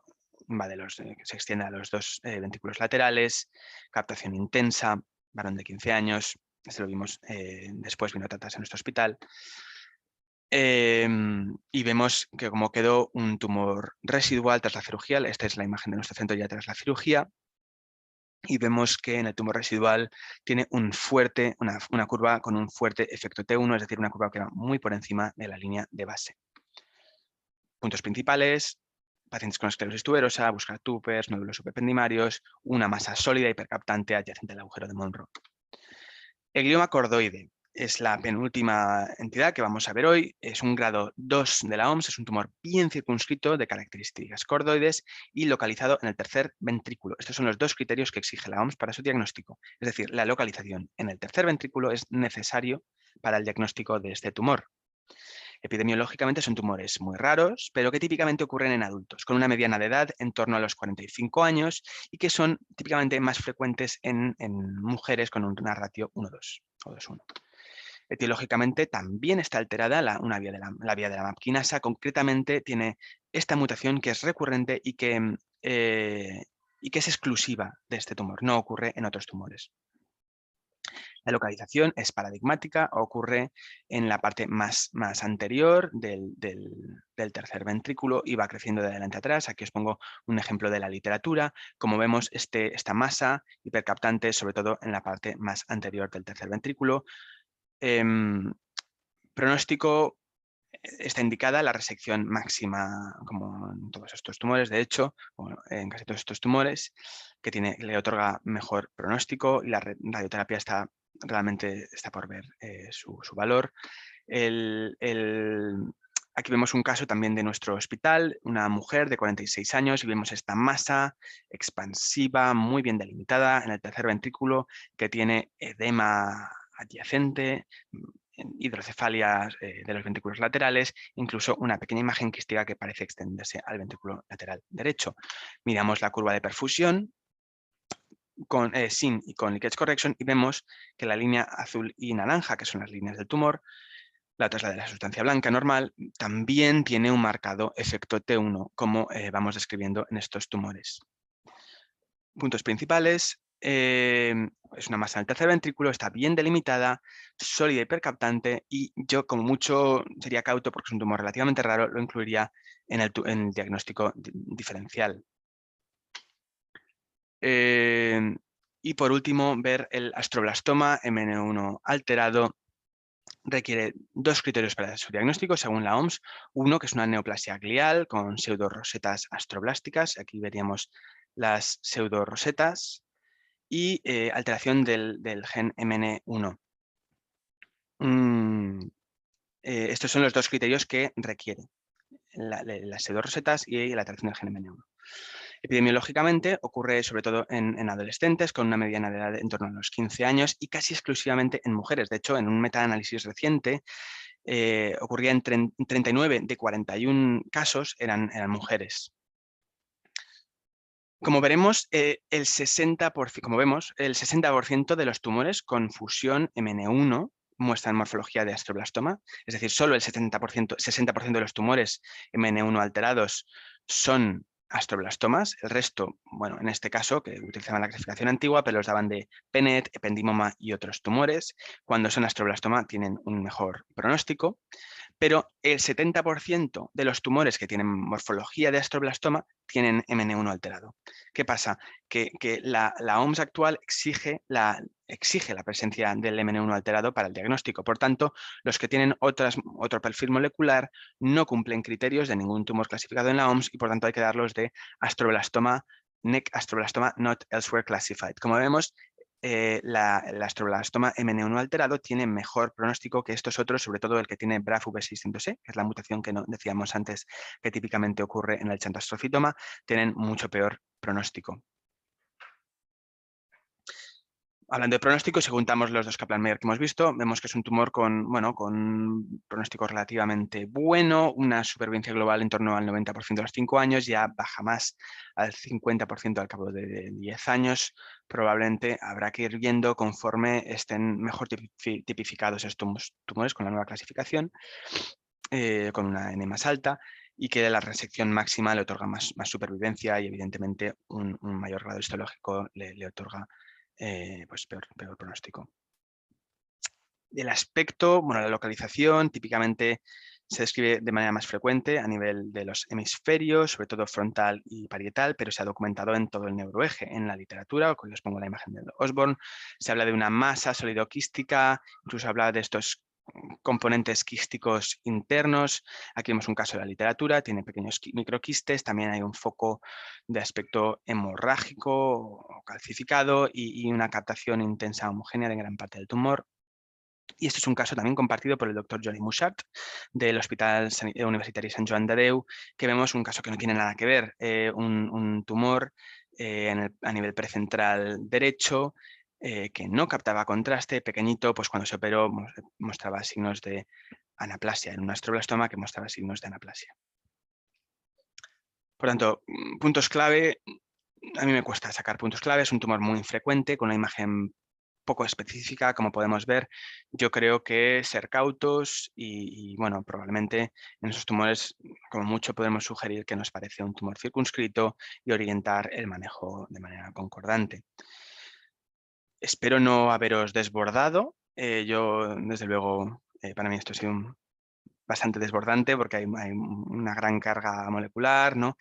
que se extiende a los dos ventrículos laterales, captación intensa, varón de 15 años, este lo vimos después, vino a tratarse en nuestro hospital. Y vemos que como quedó un tumor residual tras la cirugía, esta es la imagen de nuestro centro ya tras la cirugía, y vemos que en el tumor residual tiene una curva con un fuerte efecto T1, es decir, una curva que va muy por encima de la línea de base. Puntos principales: pacientes con esclerosis tuberosa, buscar tupers, nódulos subependimarios, una masa sólida hipercaptante adyacente al agujero de Monro. El glioma cordoide es la penúltima entidad que vamos a ver hoy. Es un grado 2 de la OMS, es un tumor bien circunscrito de características cordoides y localizado en el tercer ventrículo. Estos son los dos criterios que exige la OMS para su diagnóstico. Es decir, la localización en el tercer ventrículo es necesario para el diagnóstico de este tumor. Epidemiológicamente son tumores muy raros, pero que típicamente ocurren en adultos, con una mediana de edad en torno a los 45 años y que son típicamente más frecuentes en mujeres con una ratio 1,2 o 2,1. Etiológicamente también está alterada la vía de la MAP quinasa, concretamente tiene esta mutación que es recurrente y que es exclusiva de este tumor, no ocurre en otros tumores. La localización es paradigmática, ocurre en la parte más anterior del tercer ventrículo y va creciendo de adelante a atrás. Aquí os pongo un ejemplo de la literatura. Como vemos, esta masa hipercaptante, sobre todo en la parte más anterior del tercer ventrículo. Pronóstico: está indicada la resección máxima, como en todos estos tumores, de hecho, en casi todos estos tumores, que le otorga mejor pronóstico, y la radioterapia realmente está por ver su valor. Aquí vemos un caso también de nuestro hospital, una mujer de 46 años, y vemos esta masa expansiva muy bien delimitada en el tercer ventrículo, que tiene edema adyacente, hidrocefalia de los ventrículos laterales, incluso una pequeña imagen quística que parece extenderse al ventrículo lateral derecho. Miramos la curva de perfusión sin y con leakage correction y vemos que la línea azul y naranja, que son las líneas del tumor, la otra es la de la sustancia blanca normal, también tiene un marcado efecto T1, como vamos describiendo en estos tumores. Puntos principales: es una masa en el tercer ventrículo, está bien delimitada, sólida y hipercaptante, y yo como mucho sería cauto, porque es un tumor relativamente raro, lo incluiría en el diagnóstico diferencial. Y por último, ver el astroblastoma MN1 alterado. Requiere dos criterios para su diagnóstico, según la OMS. Uno, que es una neoplasia glial con pseudorosetas astroblásticas. Aquí veríamos las pseudorosetas. Y alteración del gen MN1. Estos son los dos criterios que requiere las pseudorosetas y la alteración del gen MN1. Epidemiológicamente ocurre sobre todo en adolescentes con una mediana de edad en torno a los 15 años y casi exclusivamente en mujeres. De hecho, en un metaanálisis reciente ocurría en 39 de 41 casos eran mujeres. Como veremos, el 60% de los tumores con fusión MN1 muestran morfología de astroblastoma, es decir, solo el 60% de los tumores MN1 alterados son astroblastomas. El resto, bueno, en este caso, que utilizaban la clasificación antigua, pero los daban de PNET, ependimoma y otros tumores. Cuando son astroblastoma tienen un mejor pronóstico. Pero el 70% de los tumores que tienen morfología de astroblastoma tienen MN1 alterado. ¿Qué pasa? Que la OMS actual exige la presencia del MN1 alterado para el diagnóstico. Por tanto, los que tienen otro perfil molecular no cumplen criterios de ningún tumor clasificado en la OMS y por tanto hay que darlos de astroblastoma, NEC astroblastoma not elsewhere classified. Como vemos, el astroblastoma MN1 alterado tiene mejor pronóstico que estos otros, sobre todo el que tiene BRAF V600E, que es la mutación que decíamos antes que típicamente ocurre en el xantoastrofitoma, tienen mucho peor pronóstico. Hablando de pronóstico, si juntamos los dos Kaplan-Meier que hemos visto, vemos que es un tumor con pronóstico relativamente bueno, una supervivencia global en torno al 90% a los 5 años, ya baja más al 50% al cabo de 10 años. Probablemente habrá que ir viendo conforme estén mejor tipificados estos tumores con la nueva clasificación, con una N más alta, y que la resección máxima le otorga más supervivencia y evidentemente un mayor grado histológico le otorga pues peor pronóstico. El aspecto, la localización, típicamente Se describe de manera más frecuente a nivel de los hemisferios, sobre todo frontal y parietal, pero se ha documentado en todo el neuroeje. En la literatura, aquí os pongo la imagen de Osborne, se habla de una masa sólido-quística, incluso habla de estos componentes quísticos internos. Aquí vemos un caso de la literatura, tiene pequeños microquistes, también hay un foco de aspecto hemorrágico o calcificado y una captación intensa homogénea de gran parte del tumor. Y este es un caso también compartido por el doctor Johnny Mushat del Hospital Universitario Sant Joan de Déu, que vemos un caso que no tiene nada que ver, un tumor a nivel precentral derecho, que no captaba contraste, pequeñito, pues cuando se operó mostraba signos de anaplasia, en un astroblastoma que mostraba signos de anaplasia. Por tanto, puntos clave, a mí me cuesta sacar puntos clave, es un tumor muy infrecuente, con una imagen poco específica, como podemos ver. Yo creo que ser cautos y bueno, probablemente en esos tumores, como mucho, podemos sugerir que nos parece un tumor circunscrito y orientar el manejo de manera concordante. Espero no haberos desbordado. Yo, desde luego, para mí esto ha sido bastante desbordante porque hay una gran carga molecular, ¿no?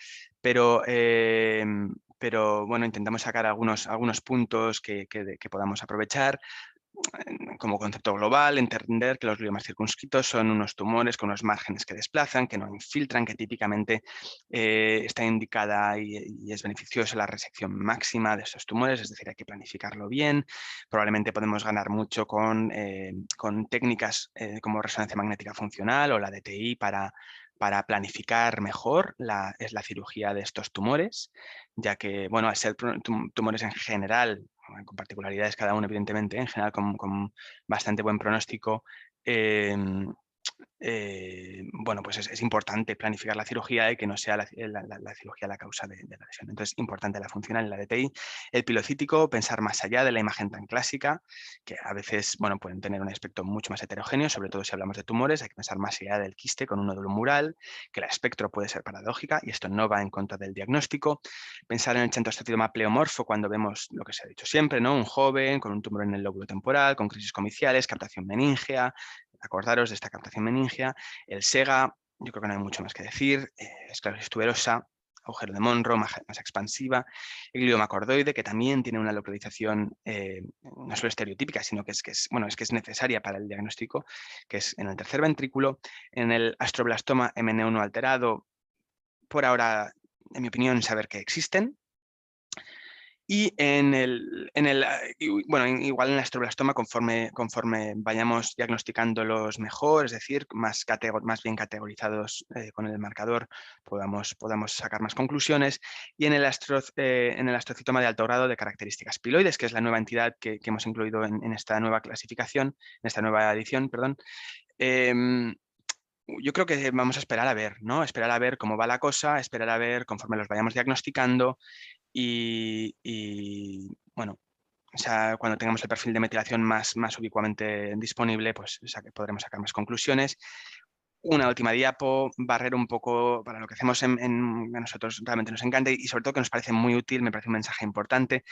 Pero bueno, intentamos sacar algunos puntos que podamos aprovechar. Como concepto global, entender que los gliomas circunscritos son unos tumores con unos márgenes que desplazan, que no infiltran, que típicamente está indicada y es beneficiosa la resección máxima de estos tumores, es decir, hay que planificarlo bien. Probablemente podemos ganar mucho con técnicas como resonancia magnética funcional o la DTI para planificar mejor la cirugía de estos tumores, ya que, bueno, al ser tumores en general, con particularidades cada uno, evidentemente, en general con bastante buen pronóstico, bueno, pues es importante planificar la cirugía y que no sea la cirugía la causa de la lesión. Entonces, importante la funcional y la DTI. El pilocítico, pensar más allá de la imagen tan clásica, que a veces, bueno, pueden tener un aspecto mucho más heterogéneo, sobre todo si hablamos de tumores, hay que pensar más allá del quiste con un nódulo mural, que el espectro puede ser paradójica y esto no va en contra del diagnóstico. Pensar en el centroesteatoma pleomorfo cuando vemos lo que se ha dicho siempre, ¿no? Un joven con un tumor en el lóbulo temporal, con crisis comiciales, captación meningea. Acordaros de esta captación meningea. El SEGA, yo creo que no hay mucho más que decir. Esclerosis tuberosa, agujero de Monro, más expansiva. El glioma cordoide, que también tiene una localización no solo estereotípica, sino que es necesaria para el diagnóstico, que es en el tercer ventrículo. En el astroblastoma MN1 alterado, por ahora, en mi opinión, saber que existen. Y igual en el astroblastoma, conforme vayamos diagnosticándolos mejor, es decir, más bien categorizados con el marcador, podamos sacar más conclusiones. Y en el astrocitoma de alto grado de características piloides, que es la nueva entidad que hemos incluido en esta nueva clasificación, en esta nueva edición, perdón. Yo creo que vamos a esperar a ver, ¿no? Esperar a ver cómo va la cosa, esperar a ver conforme los vayamos diagnosticando. Y bueno, o sea, cuando tengamos el perfil de metilación más ubicuamente disponible, pues podremos sacar más conclusiones. Una última diapo, barrer un poco para lo que hacemos a nosotros realmente nos encanta y sobre todo que nos parece muy útil, me parece un mensaje importante.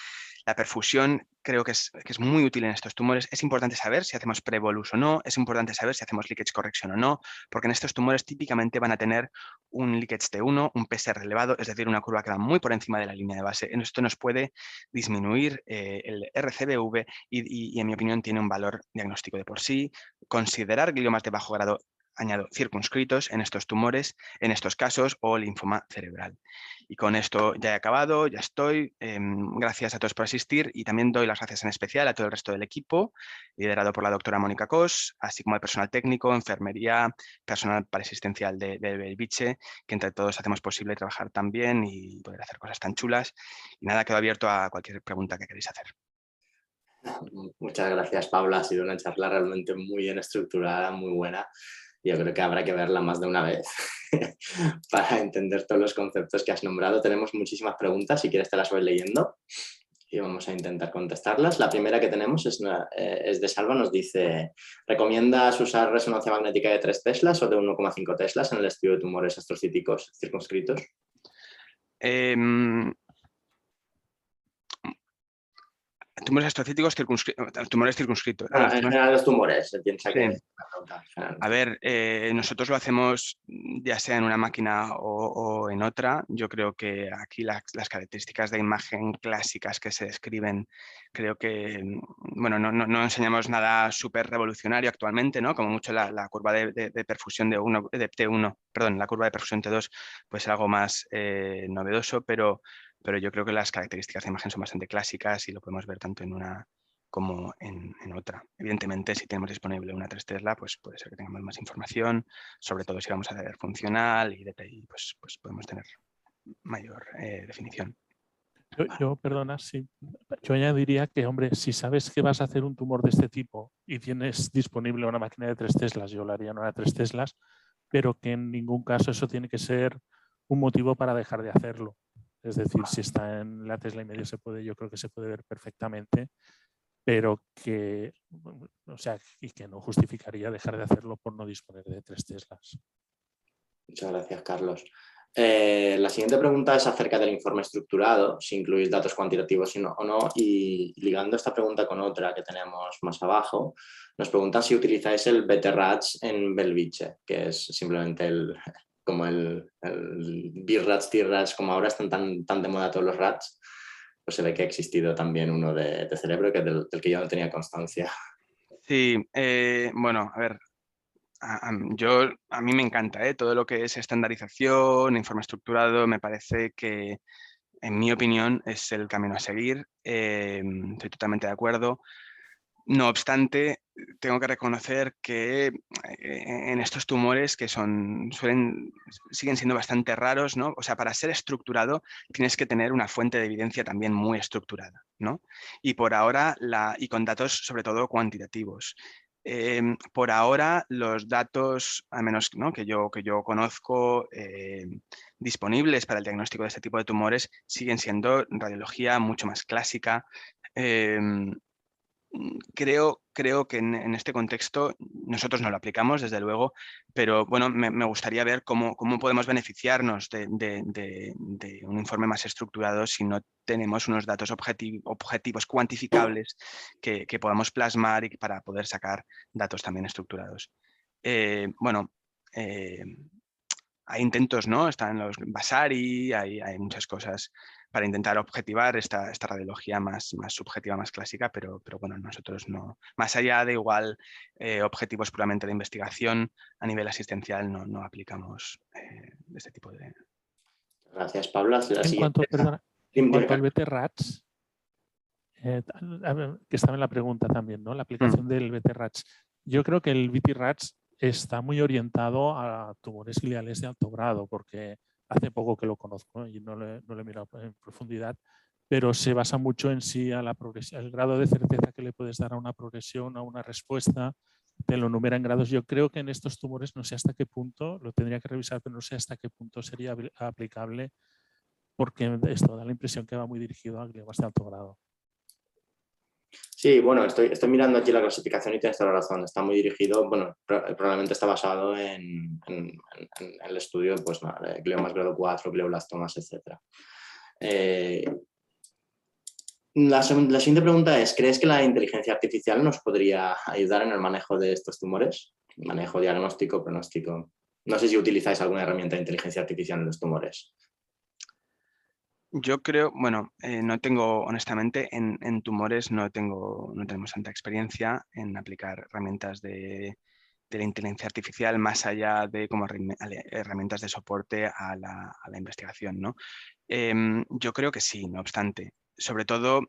La perfusión creo que es muy útil en estos tumores. Es importante saber si hacemos prebolus o no, es importante saber si hacemos leakage correction o no, porque en estos tumores típicamente van a tener un leakage T1, un PCR elevado, es decir, una curva que va muy por encima de la línea de base. Esto nos puede disminuir el RCBV y en mi opinión tiene un valor diagnóstico de por sí. Considerar gliomas de bajo grado, añado, circunscritos en estos tumores, en estos casos, o linfoma cerebral. Y con esto ya he acabado, ya estoy. Gracias a todos por asistir y también doy las gracias en especial a todo el resto del equipo, liderado por la doctora Mónica Cos, así como al personal técnico, enfermería, personal parasistencial de Belviche, que entre todos hacemos posible trabajar tan bien y poder hacer cosas tan chulas. Y nada, quedo abierto a cualquier pregunta que queréis hacer. Muchas gracias, Paula. Ha sido una charla realmente muy bien estructurada, muy buena. Yo creo que habrá que verla más de una vez para entender todos los conceptos que has nombrado. Tenemos muchísimas preguntas, si quieres te las voy leyendo y vamos a intentar contestarlas. La primera que tenemos es de Salva, nos dice: ¿recomiendas usar resonancia magnética de 3 teslas o de 1,5 teslas en el estudio de tumores astrocíticos circunscritos? Tumores astrocíticos, tumores circunscritos. Bueno, en general los tumores, se piensa Sí. que es una pregunta general. A ver, nosotros lo hacemos ya sea en una máquina o en otra. Yo creo que aquí las características de imagen clásicas que se describen, creo que, bueno, no enseñamos nada súper revolucionario actualmente, ¿no? Como mucho la curva de perfusión de T1, perdón, la curva de perfusión T2, pues algo más novedoso, pero yo creo que las características de imagen son bastante clásicas y lo podemos ver tanto en una como en otra. Evidentemente, si tenemos disponible una 3 Tesla, pues puede ser que tengamos más información, sobre todo si vamos a hacer funcional y DPI, pues podemos tener mayor definición. Perdona, sí, yo añadiría que, hombre, si sabes que vas a hacer un tumor de este tipo y tienes disponible una máquina de 3 Teslas, yo lo haría en una 3 Teslas, pero que en ningún caso eso tiene que ser un motivo para dejar de hacerlo. Es decir, si está en la Tesla y medio yo creo que se puede ver perfectamente, pero que, o sea, y que no justificaría dejar de hacerlo por no disponer de 3 Teslas. Muchas gracias, Carlos. La siguiente pregunta es acerca del informe estructurado, si incluís datos cuantitativos o no, y ligando esta pregunta con otra que tenemos más abajo, nos preguntan si utilizáis el BT-RATS en Belviche, que es simplemente como el BIRATS, TIRATS, como ahora están tan de moda todos los RATS, pues se ve que ha existido también uno de cerebro del que yo no tenía constancia. Sí, bueno, a ver, a mí me encanta todo lo que es estandarización, informe estructurado, me parece que, en mi opinión, es el camino a seguir. Estoy totalmente de acuerdo. No obstante, tengo que reconocer que en estos tumores que siguen siendo bastante raros, ¿no? O sea, para ser estructurado tienes que tener una fuente de evidencia también muy estructurada, ¿no? Y por ahora, y con datos sobre todo cuantitativos. Por ahora, los datos, al menos, ¿no?, que yo conozco, disponibles para el diagnóstico de este tipo de tumores, siguen siendo radiología mucho más clásica. Creo que en este contexto nosotros no lo aplicamos, desde luego, pero bueno, me gustaría ver cómo podemos beneficiarnos de un informe más estructurado si no tenemos unos datos objetivos cuantificables que podamos plasmar y para poder sacar datos también estructurados. Bueno, hay intentos, ¿no? Están los Vasari, hay muchas cosas para intentar objetivar esta radiología más subjetiva, más clásica, pero bueno, nosotros no. Más allá de igual objetivos puramente de investigación, a nivel asistencial no aplicamos este tipo de... Gracias, Pablo. En cuanto al BT-RATS, que estaba en la pregunta también, ¿no? La aplicación del BT-RATS. Yo creo que el BT-RATS está muy orientado a tumores gliales de alto grado, porque hace poco que lo conozco y no lo he mirado en profundidad, pero se basa mucho en sí a la progresión, el grado de certeza que le puedes dar a una progresión, a una respuesta, te lo numera en grados. Yo creo que en estos tumores, no sé hasta qué punto, lo tendría que revisar, pero no sé hasta qué punto sería aplicable, porque esto da la impresión que va muy dirigido a gliomas de alto grado. Sí, bueno, estoy mirando aquí la clasificación y tienes toda la razón. Está muy dirigido, bueno, probablemente está basado en el estudio pues, de gliomas grado 4, glioblastomas, etc. La siguiente pregunta es, ¿crees que la inteligencia artificial nos podría ayudar en el manejo de estos tumores? Manejo, diagnóstico, pronóstico. No sé si utilizáis alguna herramienta de inteligencia artificial en los tumores. Yo creo, bueno, no tengo, honestamente, en tumores no tenemos tanta experiencia en aplicar herramientas de la inteligencia artificial más allá de como herramientas de soporte a la investigación, ¿no? Yo creo que sí, no obstante. Sobre todo,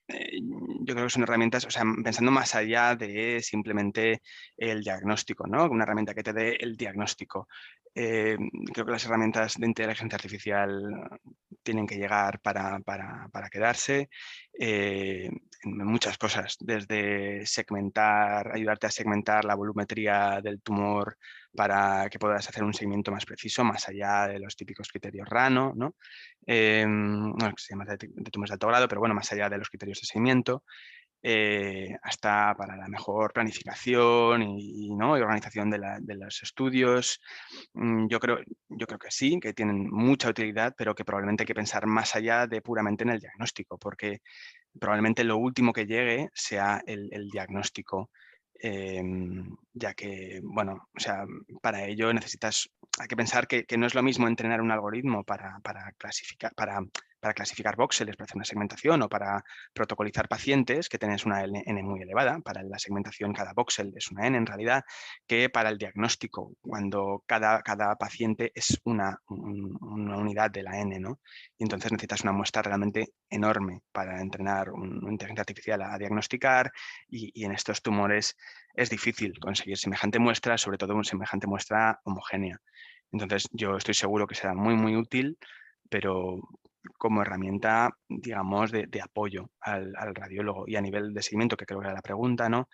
yo creo que son herramientas, o sea, pensando más allá de simplemente el diagnóstico, ¿no? Una herramienta que te dé el diagnóstico. Creo que las herramientas de inteligencia artificial tienen que llegar para quedarse en muchas cosas, desde segmentar, ayudarte a segmentar la volumetría del tumor para que puedas hacer un seguimiento más preciso, más allá de los típicos criterios RANO, ¿no? Bueno, que se llama de tumores de alto grado, pero bueno, más allá de los criterios de seguimiento, hasta para la mejor planificación ¿no? y organización de los estudios. Yo creo que sí, que tienen mucha utilidad, pero que probablemente hay que pensar más allá de puramente en el diagnóstico, porque probablemente lo último que llegue sea el diagnóstico, ya que, bueno, o sea, para ello hay que pensar que no es lo mismo entrenar un algoritmo para clasificar voxeles, para hacer una segmentación o para protocolizar pacientes, que tenés una N muy elevada. Para la segmentación cada voxel es una N en realidad, que para el diagnóstico, cuando cada paciente es una unidad de la N, ¿no? Y entonces necesitas una muestra realmente enorme para entrenar una inteligencia artificial a diagnosticar, y en estos tumores es difícil conseguir semejante muestra, sobre todo una semejante muestra homogénea. Entonces yo estoy seguro que será muy, muy útil, pero como herramienta, digamos, de apoyo al radiólogo, y a nivel de seguimiento, que creo que era la pregunta, ¿no?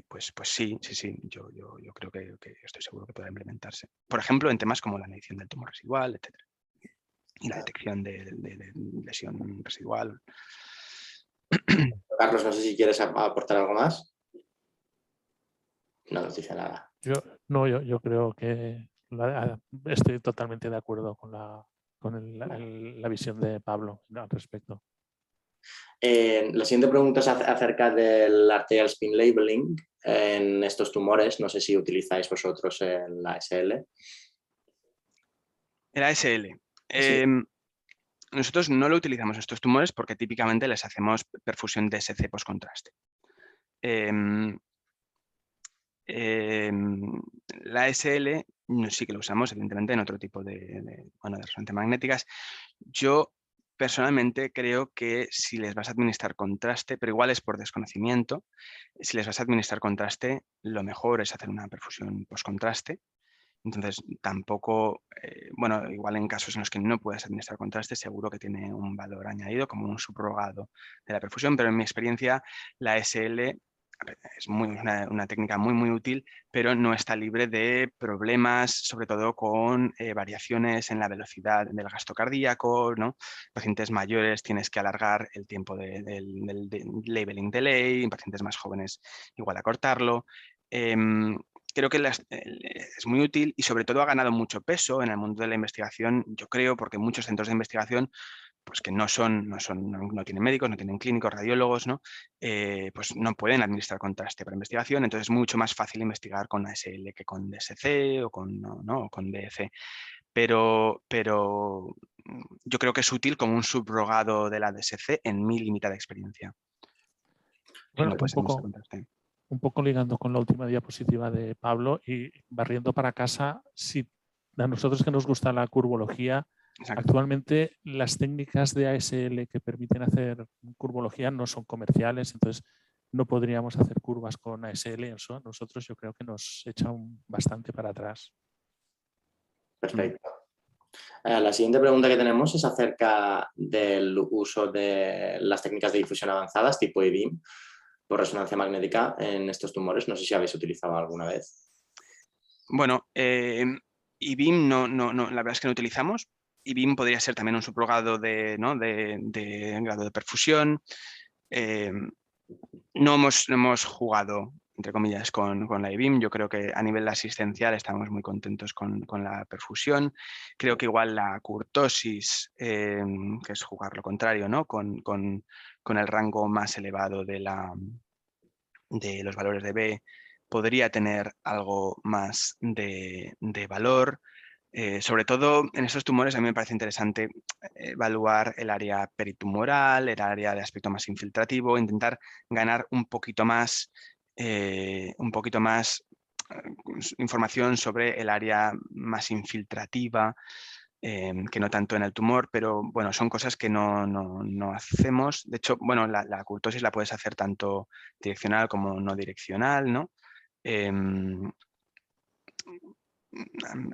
Pues sí, yo creo que estoy seguro que pueda implementarse. Por ejemplo, en temas como la medición del tumor residual, etcétera, y la detección de lesión residual. Carlos, no sé si quieres aportar algo más. No nos dice nada. Yo creo que estoy totalmente de acuerdo con la visión de Pablo al respecto. La siguiente pregunta es acerca del arterial spin labeling en estos tumores. No sé si utilizáis vosotros en la ASL. El ASL. Sí. Nosotros no lo utilizamos en estos tumores porque típicamente les hacemos perfusión DSC post-contraste. La ASL sí que lo usamos, evidentemente, en otro tipo de resonancias magnéticas. Yo personalmente creo que si les vas a administrar contraste, pero igual es por desconocimiento, si les vas a administrar contraste, lo mejor es hacer una perfusión post-contraste. Entonces, tampoco, bueno, igual en casos en los que no puedes administrar contraste, seguro que tiene un valor añadido como un subrogado de la perfusión, pero en mi experiencia la ASL es una técnica muy, muy útil, pero no está libre de problemas, sobre todo con variaciones en la velocidad del gasto cardíaco, ¿no? Pacientes mayores tienes que alargar el tiempo del labeling delay, en pacientes más jóvenes igual acortarlo. Creo que es muy útil y sobre todo ha ganado mucho peso en el mundo de la investigación, yo creo, porque muchos centros de investigación pues que no tienen médicos, no tienen clínicos, radiólogos, ¿no? Pues no pueden administrar contraste para investigación, entonces es mucho más fácil investigar con ASL que con DSC o o con DEC. Pero yo creo que es útil como un subrogado de la DSC en mi limitada experiencia. Bueno, un poco ligando con la última diapositiva de Pablo y barriendo para casa, si a nosotros que nos gusta la curvología, exacto, actualmente las técnicas de ASL que permiten hacer curvología no son comerciales, entonces no podríamos hacer curvas con ASL. Eso nosotros yo creo que nos echa bastante para atrás. Perfecto. La siguiente pregunta que tenemos es acerca del uso de las técnicas de difusión avanzadas tipo E-beam por resonancia magnética en estos tumores. No sé si habéis utilizado alguna vez. Bueno, E-beam la verdad es que no utilizamos. E-beam podría ser también un subrogado de grado de perfusión. No hemos jugado, entre comillas, con la E-beam. Yo creo que a nivel asistencial estamos muy contentos con la perfusión. Creo que igual la curtosis, que es jugar lo contrario, ¿no? Con el rango más elevado de los valores de B, podría tener algo más de valor. Sobre todo en estos tumores a mí me parece interesante evaluar el área peritumoral, el área de aspecto más infiltrativo, intentar ganar un poquito más información sobre el área más infiltrativa, que no tanto en el tumor, pero bueno, son cosas que no hacemos. De hecho, bueno, la curtosis la puedes hacer tanto direccional como no direccional, ¿no?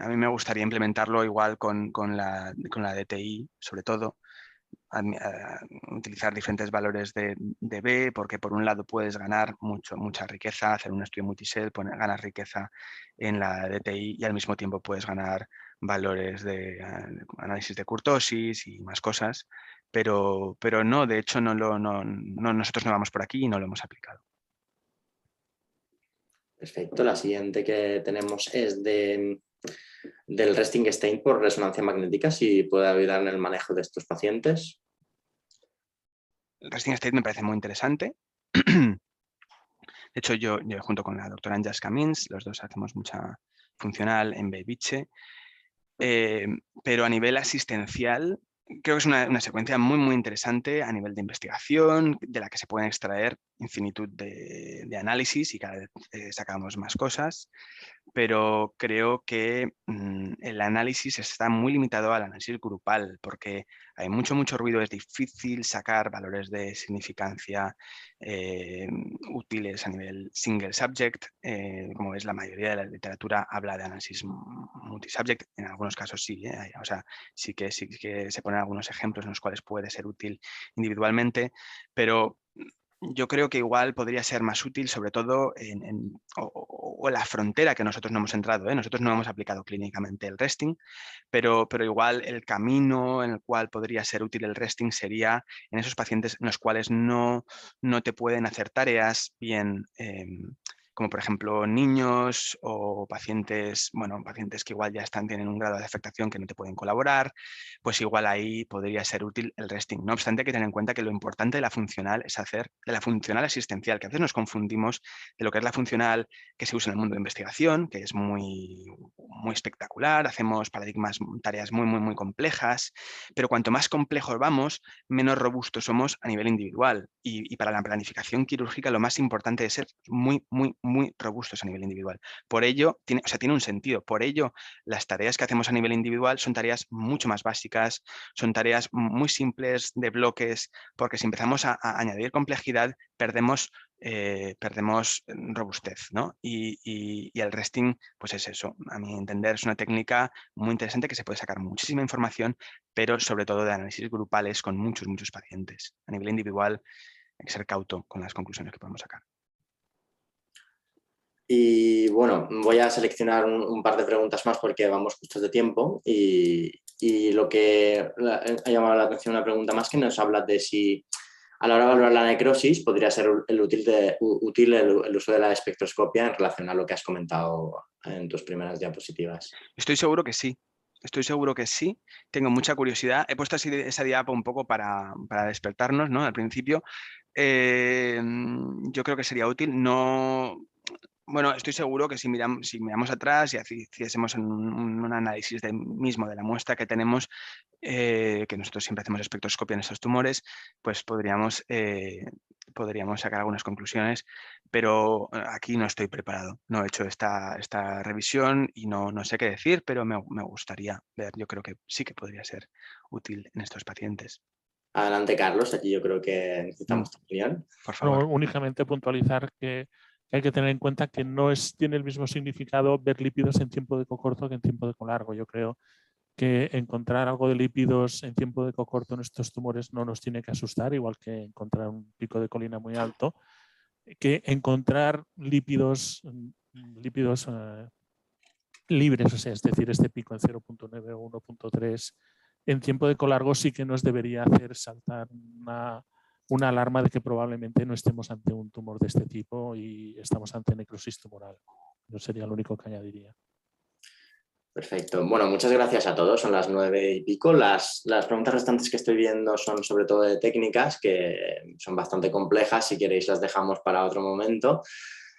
A mí me gustaría implementarlo igual con la DTI, sobre todo, utilizar diferentes valores de B, porque por un lado puedes ganar mucha riqueza, hacer un estudio multisel, ganar riqueza en la DTI y al mismo tiempo puedes ganar valores de análisis de curtosis y más cosas, pero no, de hecho nosotros no vamos por aquí y no lo hemos aplicado. Perfecto. La siguiente que tenemos es del resting stain por resonancia magnética, si puede ayudar en el manejo de estos pacientes. el resting state me parece muy interesante. De hecho, yo junto con la doctora Anjas Camins, los dos hacemos mucha funcional en Beibiche, pero a nivel asistencial creo que es una secuencia muy interesante a nivel de investigación, de la que se pueden extraer infinitud de análisis y cada vez sacamos más cosas, pero creo que el análisis está muy limitado al análisis grupal, porque hay mucho ruido, es difícil sacar valores de significancia útiles a nivel single subject. Como ves, la mayoría de la literatura habla de análisis multisubject, en algunos casos sí, o sea, sí que se ponen algunos ejemplos en los cuales puede ser útil individualmente, pero yo creo que igual podría ser más útil, sobre todo o la frontera que nosotros no hemos entrado, ¿eh? Nosotros no hemos aplicado clínicamente el resting, pero igual el camino en el cual podría ser útil el resting sería en esos pacientes en los cuales no te pueden hacer tareas bien, como por ejemplo niños o pacientes, bueno, pacientes que igual ya tienen un grado de afectación que no te pueden colaborar, pues igual ahí podría ser útil el resting. No obstante, hay que tener en cuenta que lo importante de la funcional es hacer de la funcional asistencial, que a veces nos confundimos de lo que es la funcional que se usa en el mundo de investigación, que es muy espectacular, hacemos paradigmas, tareas muy complejas, pero cuanto más complejos vamos, menos robustos somos a nivel individual. Y para la planificación quirúrgica lo más importante es ser muy robustos a nivel individual. Por ello, tiene un sentido. Por ello, las tareas que hacemos a nivel individual son tareas mucho más básicas, son tareas muy simples de bloques, porque si empezamos a añadir complejidad, perdemos robustez, ¿no? Y el resting, pues es eso. A mi entender, es una técnica muy interesante que se puede sacar muchísima información, pero sobre todo de análisis grupales con muchos pacientes. A nivel individual, hay que ser cauto con las conclusiones que podemos sacar. Y bueno, voy a seleccionar un par de preguntas más porque vamos justos de tiempo y lo que ha llamado la atención una pregunta más que nos habla de si a la hora de evaluar la necrosis podría ser útil el uso de la espectroscopia en relación a lo que has comentado en tus primeras diapositivas. Estoy seguro que sí. Estoy seguro que sí. Tengo mucha curiosidad. He puesto así esa diapo un poco para despertarnos, ¿no? Al principio. Yo creo que sería útil. No. Bueno, estoy seguro que si miramos atrás y hiciésemos un análisis mismo de la muestra que tenemos, que nosotros siempre hacemos espectroscopia en estos tumores, pues podríamos sacar algunas conclusiones, pero aquí no estoy preparado. No he hecho esta revisión y no sé qué decir, pero me gustaría ver. Yo creo que sí que podría ser útil en estos pacientes. Adelante, Carlos. Aquí yo creo que necesitamos tu opinión. Por favor. No, únicamente puntualizar que hay que tener en cuenta que no tiene el mismo significado ver lípidos en tiempo de eco corto que en tiempo de eco largo. Yo creo que encontrar algo de lípidos en tiempo de eco corto en estos tumores no nos tiene que asustar, igual que encontrar un pico de colina muy alto, que encontrar lípidos libres, o sea, es decir, este pico en 0.9 o 1.3 en tiempo de eco largo sí que nos debería hacer saltar una alarma de que probablemente no estemos ante un tumor de este tipo y estamos ante necrosis tumoral. Eso sería lo único que añadiría. Perfecto. Bueno, muchas gracias a todos. Son las 9:00. Las preguntas restantes que estoy viendo son sobre todo de técnicas, que son bastante complejas. Si queréis las dejamos para otro momento.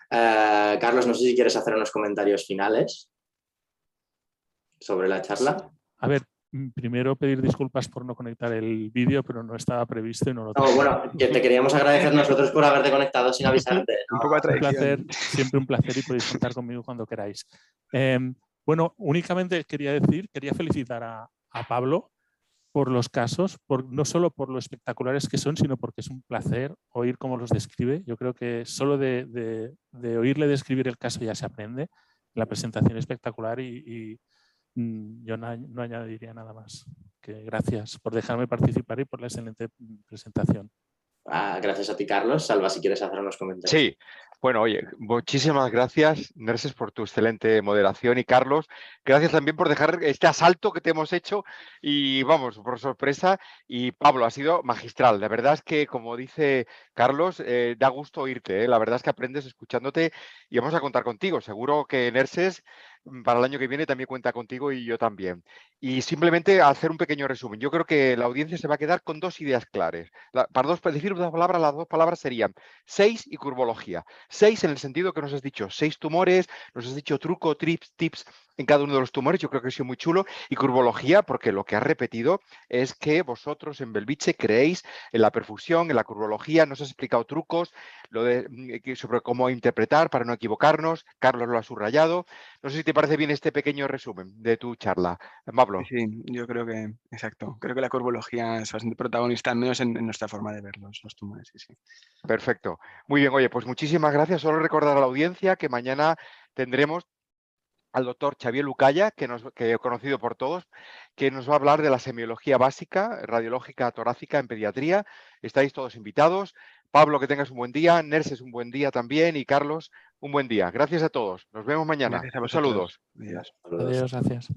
Carlos, no sé si quieres hacer unos comentarios finales sobre la charla. A ver, primero pedir disculpas por no conectar el vídeo, pero no estaba previsto y no lo tengo. Bueno, que te queríamos agradecer nosotros por haberte conectado sin avisarte. Un poco de tradición. Un placer, siempre un placer y podéis contar conmigo cuando queráis. Bueno, únicamente quería felicitar a Pablo por los casos, no solo por lo espectaculares que son, sino porque es un placer oír cómo los describe. Yo creo que solo de oírle describir el caso ya se aprende. La presentación es espectacular y yo no añadiría nada más. Que gracias por dejarme participar y por la excelente presentación. Gracias a ti, Carlos. Salva, si quieres hacer unos comentarios. Sí, bueno, oye, muchísimas gracias, Nerses, por tu excelente moderación y Carlos, gracias también por dejar este asalto que te hemos hecho y vamos, por sorpresa. Y Pablo, ha sido magistral. La verdad es que, como dice Carlos, da gusto oírte, ¿eh? La verdad es que aprendes escuchándote y vamos a contar contigo. Seguro que Nerses para el año que viene también cuenta contigo y yo también. Y simplemente hacer un pequeño resumen. Yo creo que la audiencia se va a quedar con 2 ideas claras. Para decir una palabra, las 2 palabras serían 6 y curvología. 6 en el sentido que nos has dicho 6 tumores, nos has dicho truco, tips en cada uno de los tumores. Yo creo que ha sido muy chulo. Y curvología, porque lo que has repetido es que vosotros en Belviche creéis en la perfusión, en la curvología. Nos has explicado trucos sobre cómo interpretar para no equivocarnos. Carlos lo ha subrayado. No sé si te parece bien este pequeño resumen de tu charla. Pablo. Sí, yo creo que, exacto, creo que la curvología es bastante protagonista, al menos en nuestra forma de ver los tumores. Sí, sí. Perfecto. Muy bien, oye, pues muchísimas gracias. Solo recordar a la audiencia que mañana tendremos al doctor Xavier Lucaya, que he conocido por todos, que nos va a hablar de la semiología básica, radiológica torácica en pediatría. Estáis todos invitados. Pablo, que tengas un buen día. Nerses, un buen día también. Y Carlos, un buen día. Gracias a todos. Nos vemos mañana. Gracias a Un vosotros. saludos. Adiós. Saludos. Adiós, gracias.